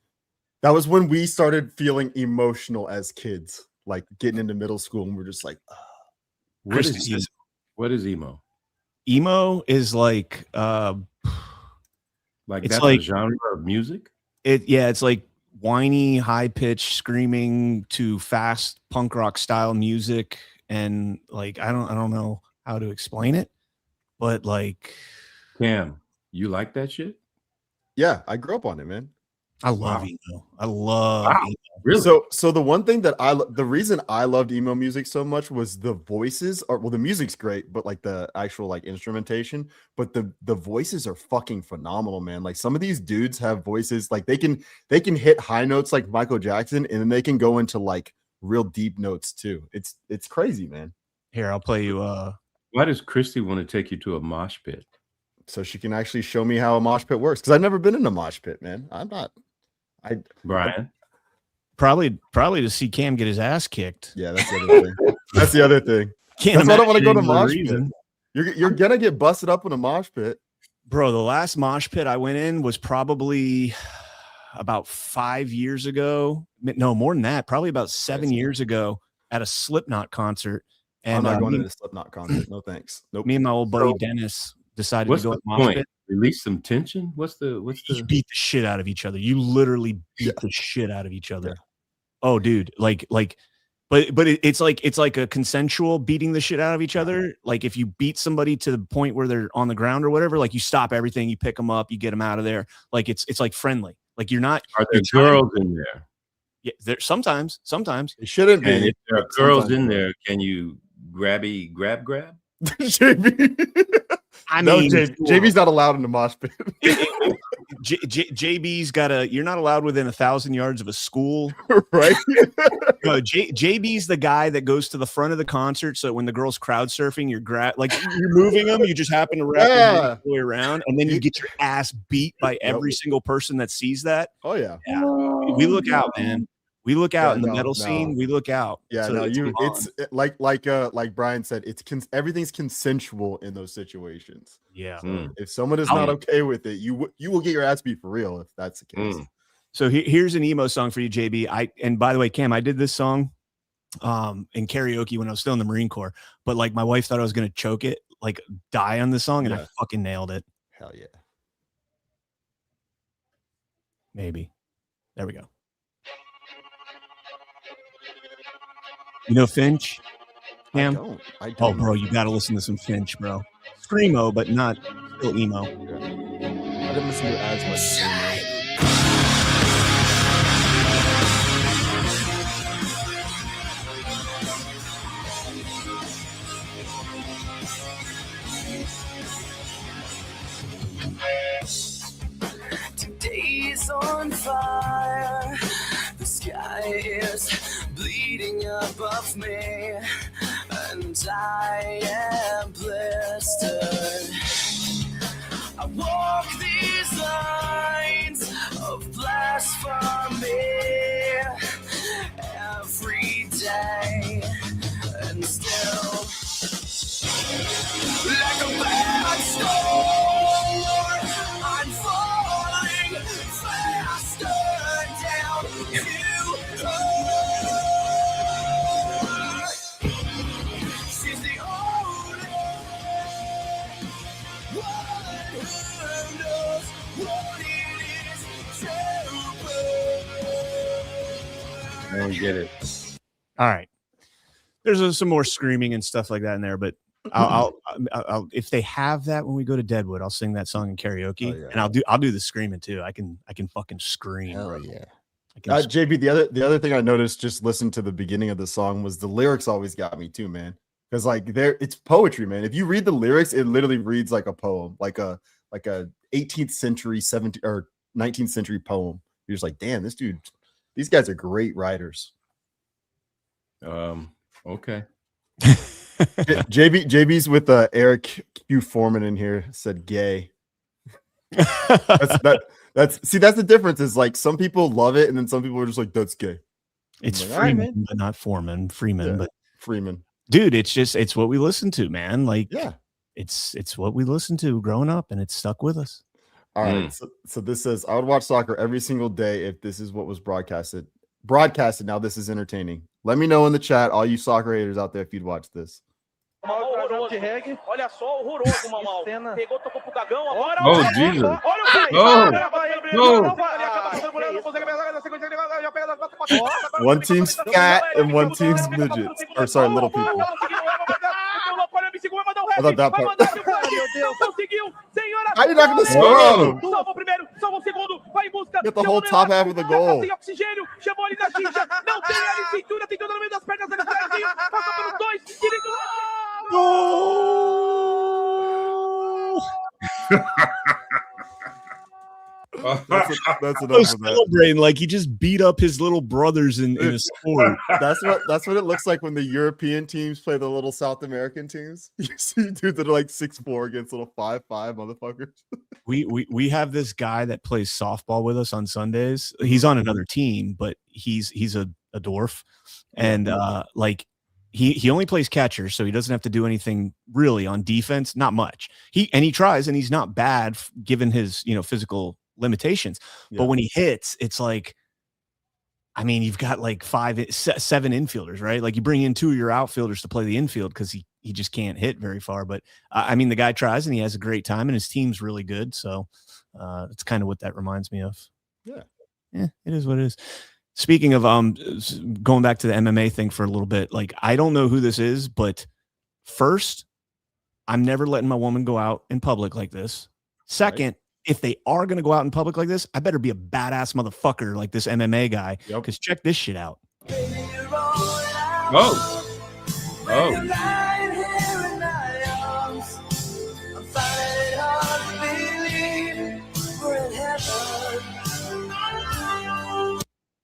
that was when we started feeling emotional as kids, like getting into middle school, and we're just like, what is emo? Emo is like Like it's that's like a genre of music? It's like whiny, high-pitched screaming to fast punk rock style music, and like I don't know how to explain it, but like Cam, you like that shit? yeah, I grew up on it, man. I love emo. I love emo. Really? So the one thing that the reason I loved emo music so much was the voices the music's great, but like the actual like instrumentation, but the voices are fucking phenomenal, man. Like some of these dudes have voices like they can hit high notes like Michael Jackson, and then they can go into like real deep notes too. It's crazy, man. Here, I'll play you why does Christy want to take you to a mosh pit? So she can actually show me how a mosh pit works, because I've never been in a mosh pit, man. Brian. Probably to see Cam get his ass kicked. Yeah, that's the other thing. That's the other thing. Can't That's why I don't want to go to imagine mosh the reason. pit. You're gonna get busted up in a mosh pit. Bro, the last mosh pit I went in was probably about 5 years ago. No, more than that. Probably about 7 years ago at a Slipknot concert. And I'm not going to the Slipknot concert. No thanks. Nope. Me and my old buddy Dennis decided What's to go the to mosh point? pit. Release some tension? What's You the beat the shit out of each other. You literally beat the shit out of each other. Oh, dude, but it's like a consensual beating the shit out of each other. Like if you beat somebody to the point where they're on the ground or whatever, like you stop everything, you pick them up, you get them out of there. Like it's like friendly. Like you're not. Are there girls in there? Yeah, there sometimes. It shouldn't be. And if there are girls in there, can you grab? JB. I No, mean, JB's not allowed in the mosh pit. JB's you're not allowed within 1,000 yards of a school, right? No, JB's the guy that goes to the front of the concert, so when the girls crowd surfing, you're moving them, you just happen to wrap them all the way around, and then you get your ass beat by every single person that sees that. Oh yeah. We look out, man. We look out in the metal scene. We look out. Yeah, So no, it's like Brian said, everything's consensual in those situations. Yeah. So if someone is not okay with it, you will get your ass beat for real if that's the case. So here's an emo song for you, JB. And by the way, Cam, I did this song in karaoke when I was still in the Marine Corps, but like my wife thought I was gonna choke it, like die on the song, and I fucking nailed it. Hell yeah. Maybe. There we go. You know Finch? Cam? I don't. Oh, bro, you got to listen to some Finch, bro. Screamo, but not still emo. I didn't listen to it as much. Today's on fire. The sky is bleeding above me, and I am blistered. I walk these lines of blasphemy every day, and still, like a bad storm, I'm falling faster down to earth. She's the only one who knows what it is to burn. I don't get it. All right. There's some more screaming and stuff like that in there, but I'll if they have that when we go to Deadwood, I'll sing that song in karaoke, and I'll do the screaming too. I can fucking scream. Hell yeah. JB, the other thing I noticed just listening to the beginning of the song was the lyrics always got me too, man. Because like it's poetry, man. If you read the lyrics, it literally reads like a poem, like a 18th century, 17th or 19th century poem. You're just like, damn, these guys are great writers. Okay. JB's with Eric Q Foreman in here, said gay. That's the difference. Is like some people love it, and then some people are just like, "That's gay." It's like, Freeman, right, but not Foreman. Freeman, but Freeman. Dude, it's what we listen to, man. Like, yeah, it's what we listened to growing up, and it's stuck with us. All right. So this says, I would watch soccer every single day if this is what was broadcasted. Now this is entertaining. Let me know in the chat, all you soccer haters out there, if you'd watch this. Horroroso de reggae. Olha só, horroroso, Mamal. Pegou, tocou pro Gagão. Agora Oh, Jesus. Olha o Fred. One team's fat and one team's midgets. Or sorry, little people. I thought that part. How are you not going to score? Get the whole top half of the goal. That's enough of that. Celebrating like he just beat up his little brothers in a sport. That's what it looks like when the European teams play the little South American teams. You see dudes that are like 6'4" against little 5'5" motherfuckers. We have this guy that plays softball with us on Sundays. He's on another team, but he's a dwarf, and like he only plays catcher, so he doesn't have to do anything really on defense. Not much. He tries, and he's not bad given his physical limitations. But when he hits, it's like, I mean, you've got like 7 infielders, right? Like you bring in 2 of your outfielders to play the infield because he just can't hit very far. But I mean, the guy tries and he has a great time, and his team's really good. So it's kind of what that reminds me of. Yeah, it is what it is. Speaking of going back to the MMA thing for a little bit, like I don't know who this is, but first, I'm never letting my woman go out in public like this. Second, if they are going to go out in public like this, I better be a badass motherfucker like this MMA guy. Because check this shit out. Oh.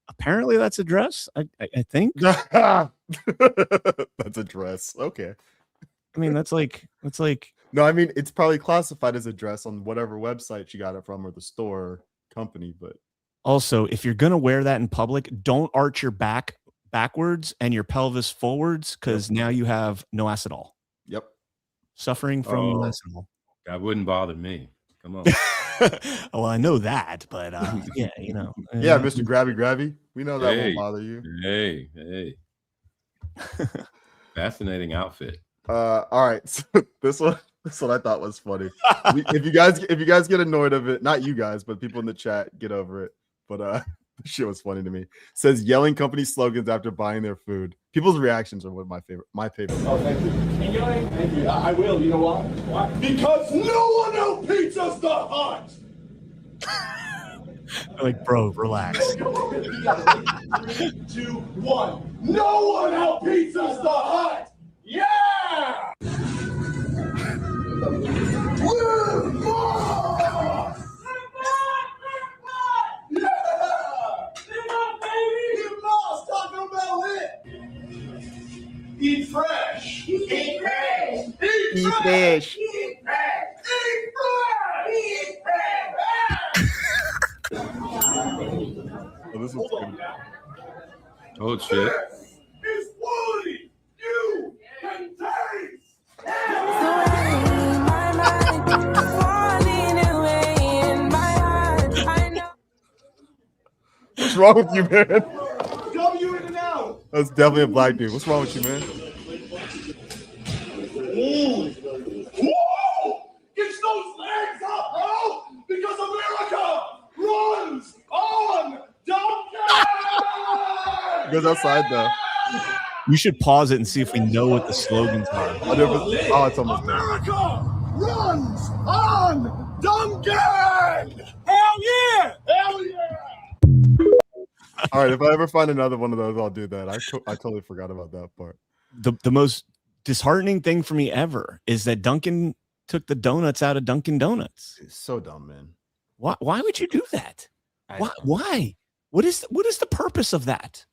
Apparently that's a dress. I think that's a dress. Okay. I mean, that's like no, I mean, it's probably classified as a dress on whatever website you got it from or the store company. But also, if you're going to wear that in public, don't arch your back backwards and your pelvis forwards, because now you have no ass at all. Yep. Suffering from no ass at all. That wouldn't bother me. Come on. Well, I know that, but yeah, yeah, Mr. Grabby, we know that won't bother you. Hey. Fascinating outfit. All right, so this one I thought was funny. If you guys get annoyed of it, not you guys, but people in the chat, get over it. But this shit was funny to me. It says yelling company slogans after buying their food. People's reactions are my favorite. Oh, thank you. Thank you. I will. You know why? Why? Because no one outpizza's the Hut. Like, bro, relax. 3, 2, 1. No one outpizza's the Hut. Yeah. Eat fresh. Eat fresh. Eat fresh. Eat fresh. Eat fresh. Eat fresh. Oh, this one's good. Oh shit. It's quality. You can taste. What's wrong with you, man? W in and out. That's definitely a black dude. What's wrong with you, man? Whoa! Get those legs up, bro! Because America runs on donkey! He goes outside though. You should pause it and see if we know what the slogans are. Oh, it's almost done. America runs on donkey! Hell yeah! Hell yeah! All right, if I ever find another one of those, I'll do that. I totally forgot about that part. The most disheartening thing for me ever is that Dunkin' took the donuts out of Dunkin' Donuts. It's so dumb, man. Why would you do that? Why? What is the purpose of that?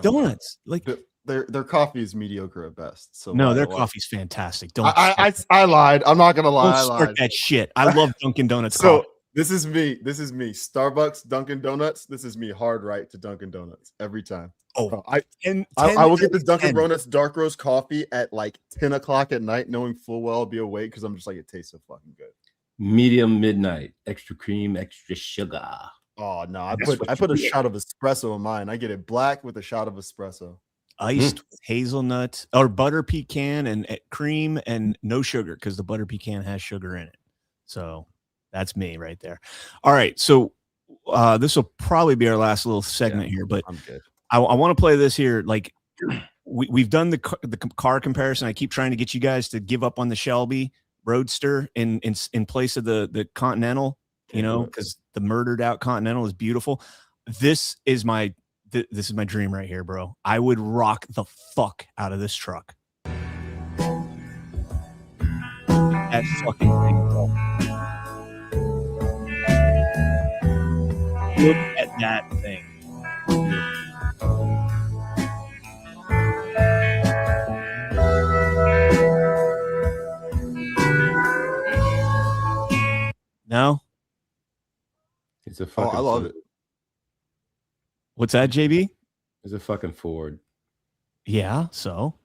Donuts, like their coffee is mediocre at best. So no, their coffee's fantastic. Don't I lied. I'm not gonna lie. Don't start that shit. I love Dunkin' Donuts. So coffee. This is me. Starbucks, Dunkin' Donuts. This is me. Hard right to Dunkin' Donuts every time. Oh, I will get the Dunkin' Donuts dark roast coffee at like 10 o'clock at night, knowing full well I'll be awake because I'm just like, it tastes so fucking good. Medium midnight, extra cream, extra sugar. Oh no, I put a shot of espresso in mine. I get it black with a shot of espresso. Iced with hazelnut or butter pecan and cream and no sugar because the butter pecan has sugar in it. So that's me right there. All right. So this will probably be our last little segment here, but I'm good. I want to play this here. Like we've done the car comparison. I keep trying to get you guys to give up on the Shelby Roadster in place of the Continental, you know, because the murdered out Continental is beautiful. This is my dream right here, bro. I would rock the fuck out of this truck. That fucking thing, bro. Look at that thing. No? It's a fucking I love it. What's that, JB? It's a fucking Ford. Yeah, so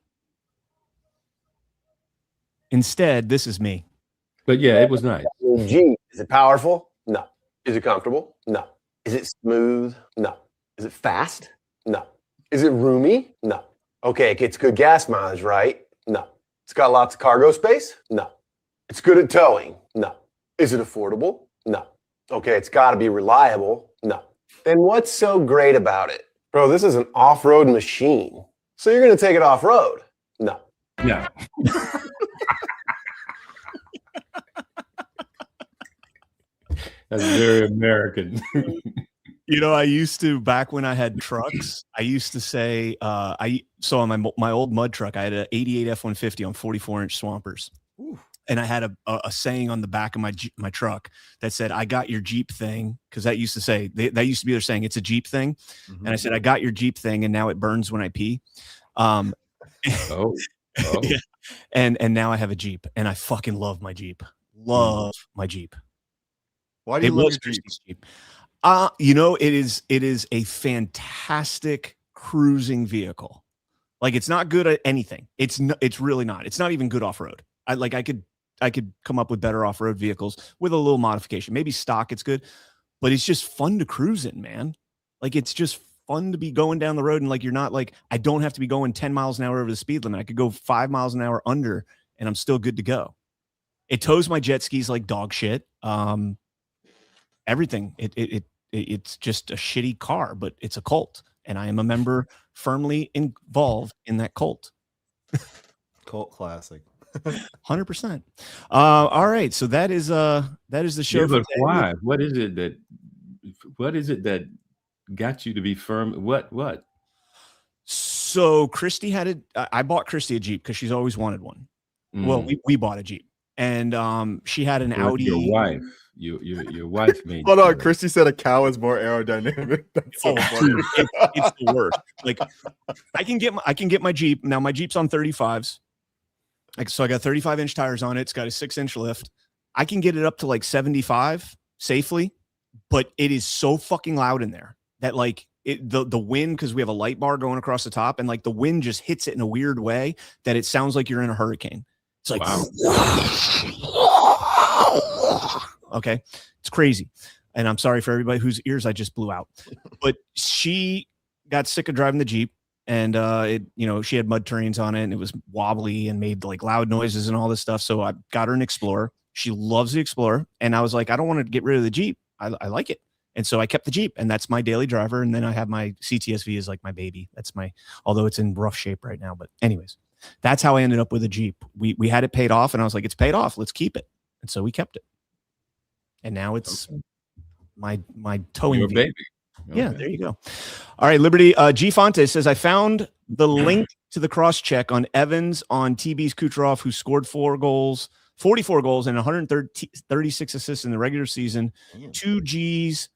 instead, this is me. But yeah, it was nice. G, is it powerful? No. Is it comfortable? No. Is it smooth? No. Is it fast? No. Is it roomy? No. Okay, it gets good gas mileage, right? No. It's got lots of cargo space? No. It's good at towing? No. Is it affordable? No. Okay, it's got to be reliable? No. Then what's so great about it? Bro, this is an off-road machine. So you're going to take it off-road? No. No. That's very American. You know, I used to, back when I had trucks, I used to say, so on my old mud truck, I had an 88 F-150 on 44-inch Swampers. Ooh. And I had a saying on the back of my truck that said, I got your Jeep thing. Because that used to say, that used to be their saying, it's a Jeep thing. Mm-hmm. And I said, I got your Jeep thing, and now it burns when I pee. Yeah. And now I have a Jeep, and I fucking love my Jeep. Love my Jeep. Why do you love your Jeep? You know, it is a fantastic cruising vehicle. Like, it's not good at anything. It's really not. It's not even good off-road. I could come up with better off-road vehicles with a little modification. Maybe stock, it's good, but it's just fun to cruise in, man. Like, it's just fun to be going down the road, and like, you're not like, I don't have to be going 10 miles an hour over the speed limit. I could go 5 miles an hour under, and I'm still good to go. It tows my jet skis like dog shit. Everything. It's just a shitty car, but it's a cult, and I am a member firmly involved in that cult. Cult classic. 100%. All right, so that is the show. Yeah, but why? What is it that got you to be firm? What? So Christy had it. I bought Christy a Jeep because she's always wanted one. Well, we bought a Jeep, and she had an Audi. Your wife. Your wife made. Hold on, Christy said a cow is more aerodynamic. That's so funny. It's the worst. Like, I can get my Jeep now. My Jeep's on 35s. So I got 35-inch tires on it. It's got a 6-inch lift. I can get it up to like 75 safely, but it is so fucking loud in there that like the wind, because we have a light bar going across the top, and like the wind just hits it in a weird way that it sounds like you're in a hurricane. It's like, okay, it's crazy. And I'm sorry for everybody whose ears I just blew out, but she got sick of driving the Jeep. And she had mud terrains on it, and it was wobbly and made like loud noises and all this stuff. So I got her an Explorer. She loves the Explorer, and I was like, I don't want to get rid of the Jeep. I like it, and so I kept the Jeep, and that's my daily driver. And then I have my CTSV is like my baby. That's although it's in rough shape right now. But anyways, that's how I ended up with a Jeep. We had it paid off, and I was like, it's paid off. Let's keep it, and so we kept it. And now it's my towing baby. Yeah, there you go. All right, Liberty. G Fonte says, I found the link to the cross check on Evans on TB's Kucherov, who scored 44 goals and 136 assists in the regular season. 2 G's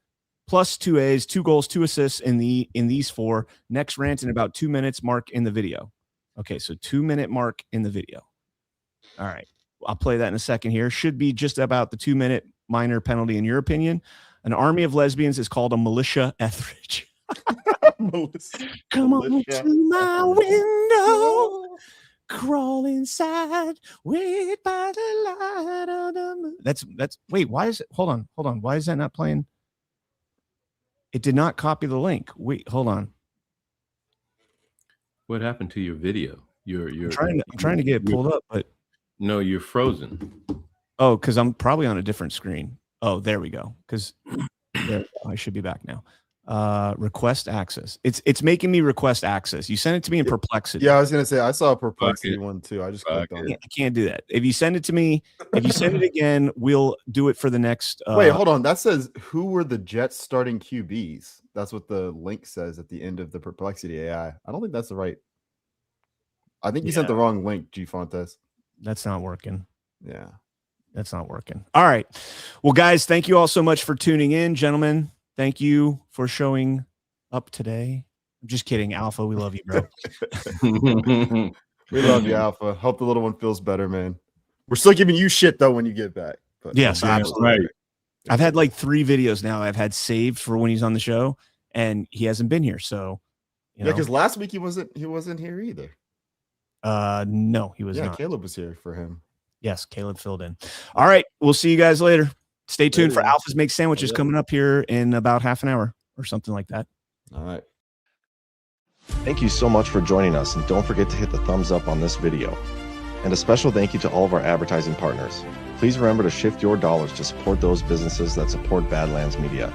plus 2 A's, 2 goals, 2 assists in these 4. Next rant in about 2 minutes mark in the video. Okay, so 2-minute mark in the video. All right, I'll play that in a second here. Should be just about the 2-minute minor penalty in your opinion? An army of lesbians is called a militia Etheridge. Come on to my window, crawl inside, wait by the light of the moon. That's wait, why is it? Hold on. Why is that not playing? It did not copy the link. Wait, hold on. What happened to your video? I'm trying to get it pulled up, but no, you're frozen. Oh, because I'm probably on a different screen. Oh, there we go. Because I should be back now. Request access. It's making me request access. You sent it to me in Perplexity. Yeah, I was gonna say I saw a Perplexity one too. I just clicked on it. I can't do that. If you send it to me, if you send it again, we'll do it for the next. Wait, hold on. That says who were the Jets starting QBs? That's what the link says at the end of the Perplexity AI. I don't think that's the right. I think you sent the wrong link, G Fontes. That's not working. Yeah. That's not working. All right. Well, guys, thank you all so much for tuning in. Gentlemen, thank you for showing up today. I'm just kidding. Alpha, we love you, bro. We love you, Alpha. Hope the little one feels better, man. We're still giving you shit, though, when you get back. But yes, absolutely. Right. I've had like 3 videos now I've had saved for when he's on the show, and he hasn't been here. So, yeah, because last week he wasn't here either. No, he was not. Yeah, Caleb was here for him. Yes, Caleb filled in. All right, we'll see you guys later. Stay tuned for Alpha's Make Sandwiches coming up here in about half an hour or something like that. All right. Thank you so much for joining us, and don't forget to hit the thumbs up on this video. And a special thank you to all of our advertising partners. Please remember to shift your dollars to support those businesses that support Badlands Media.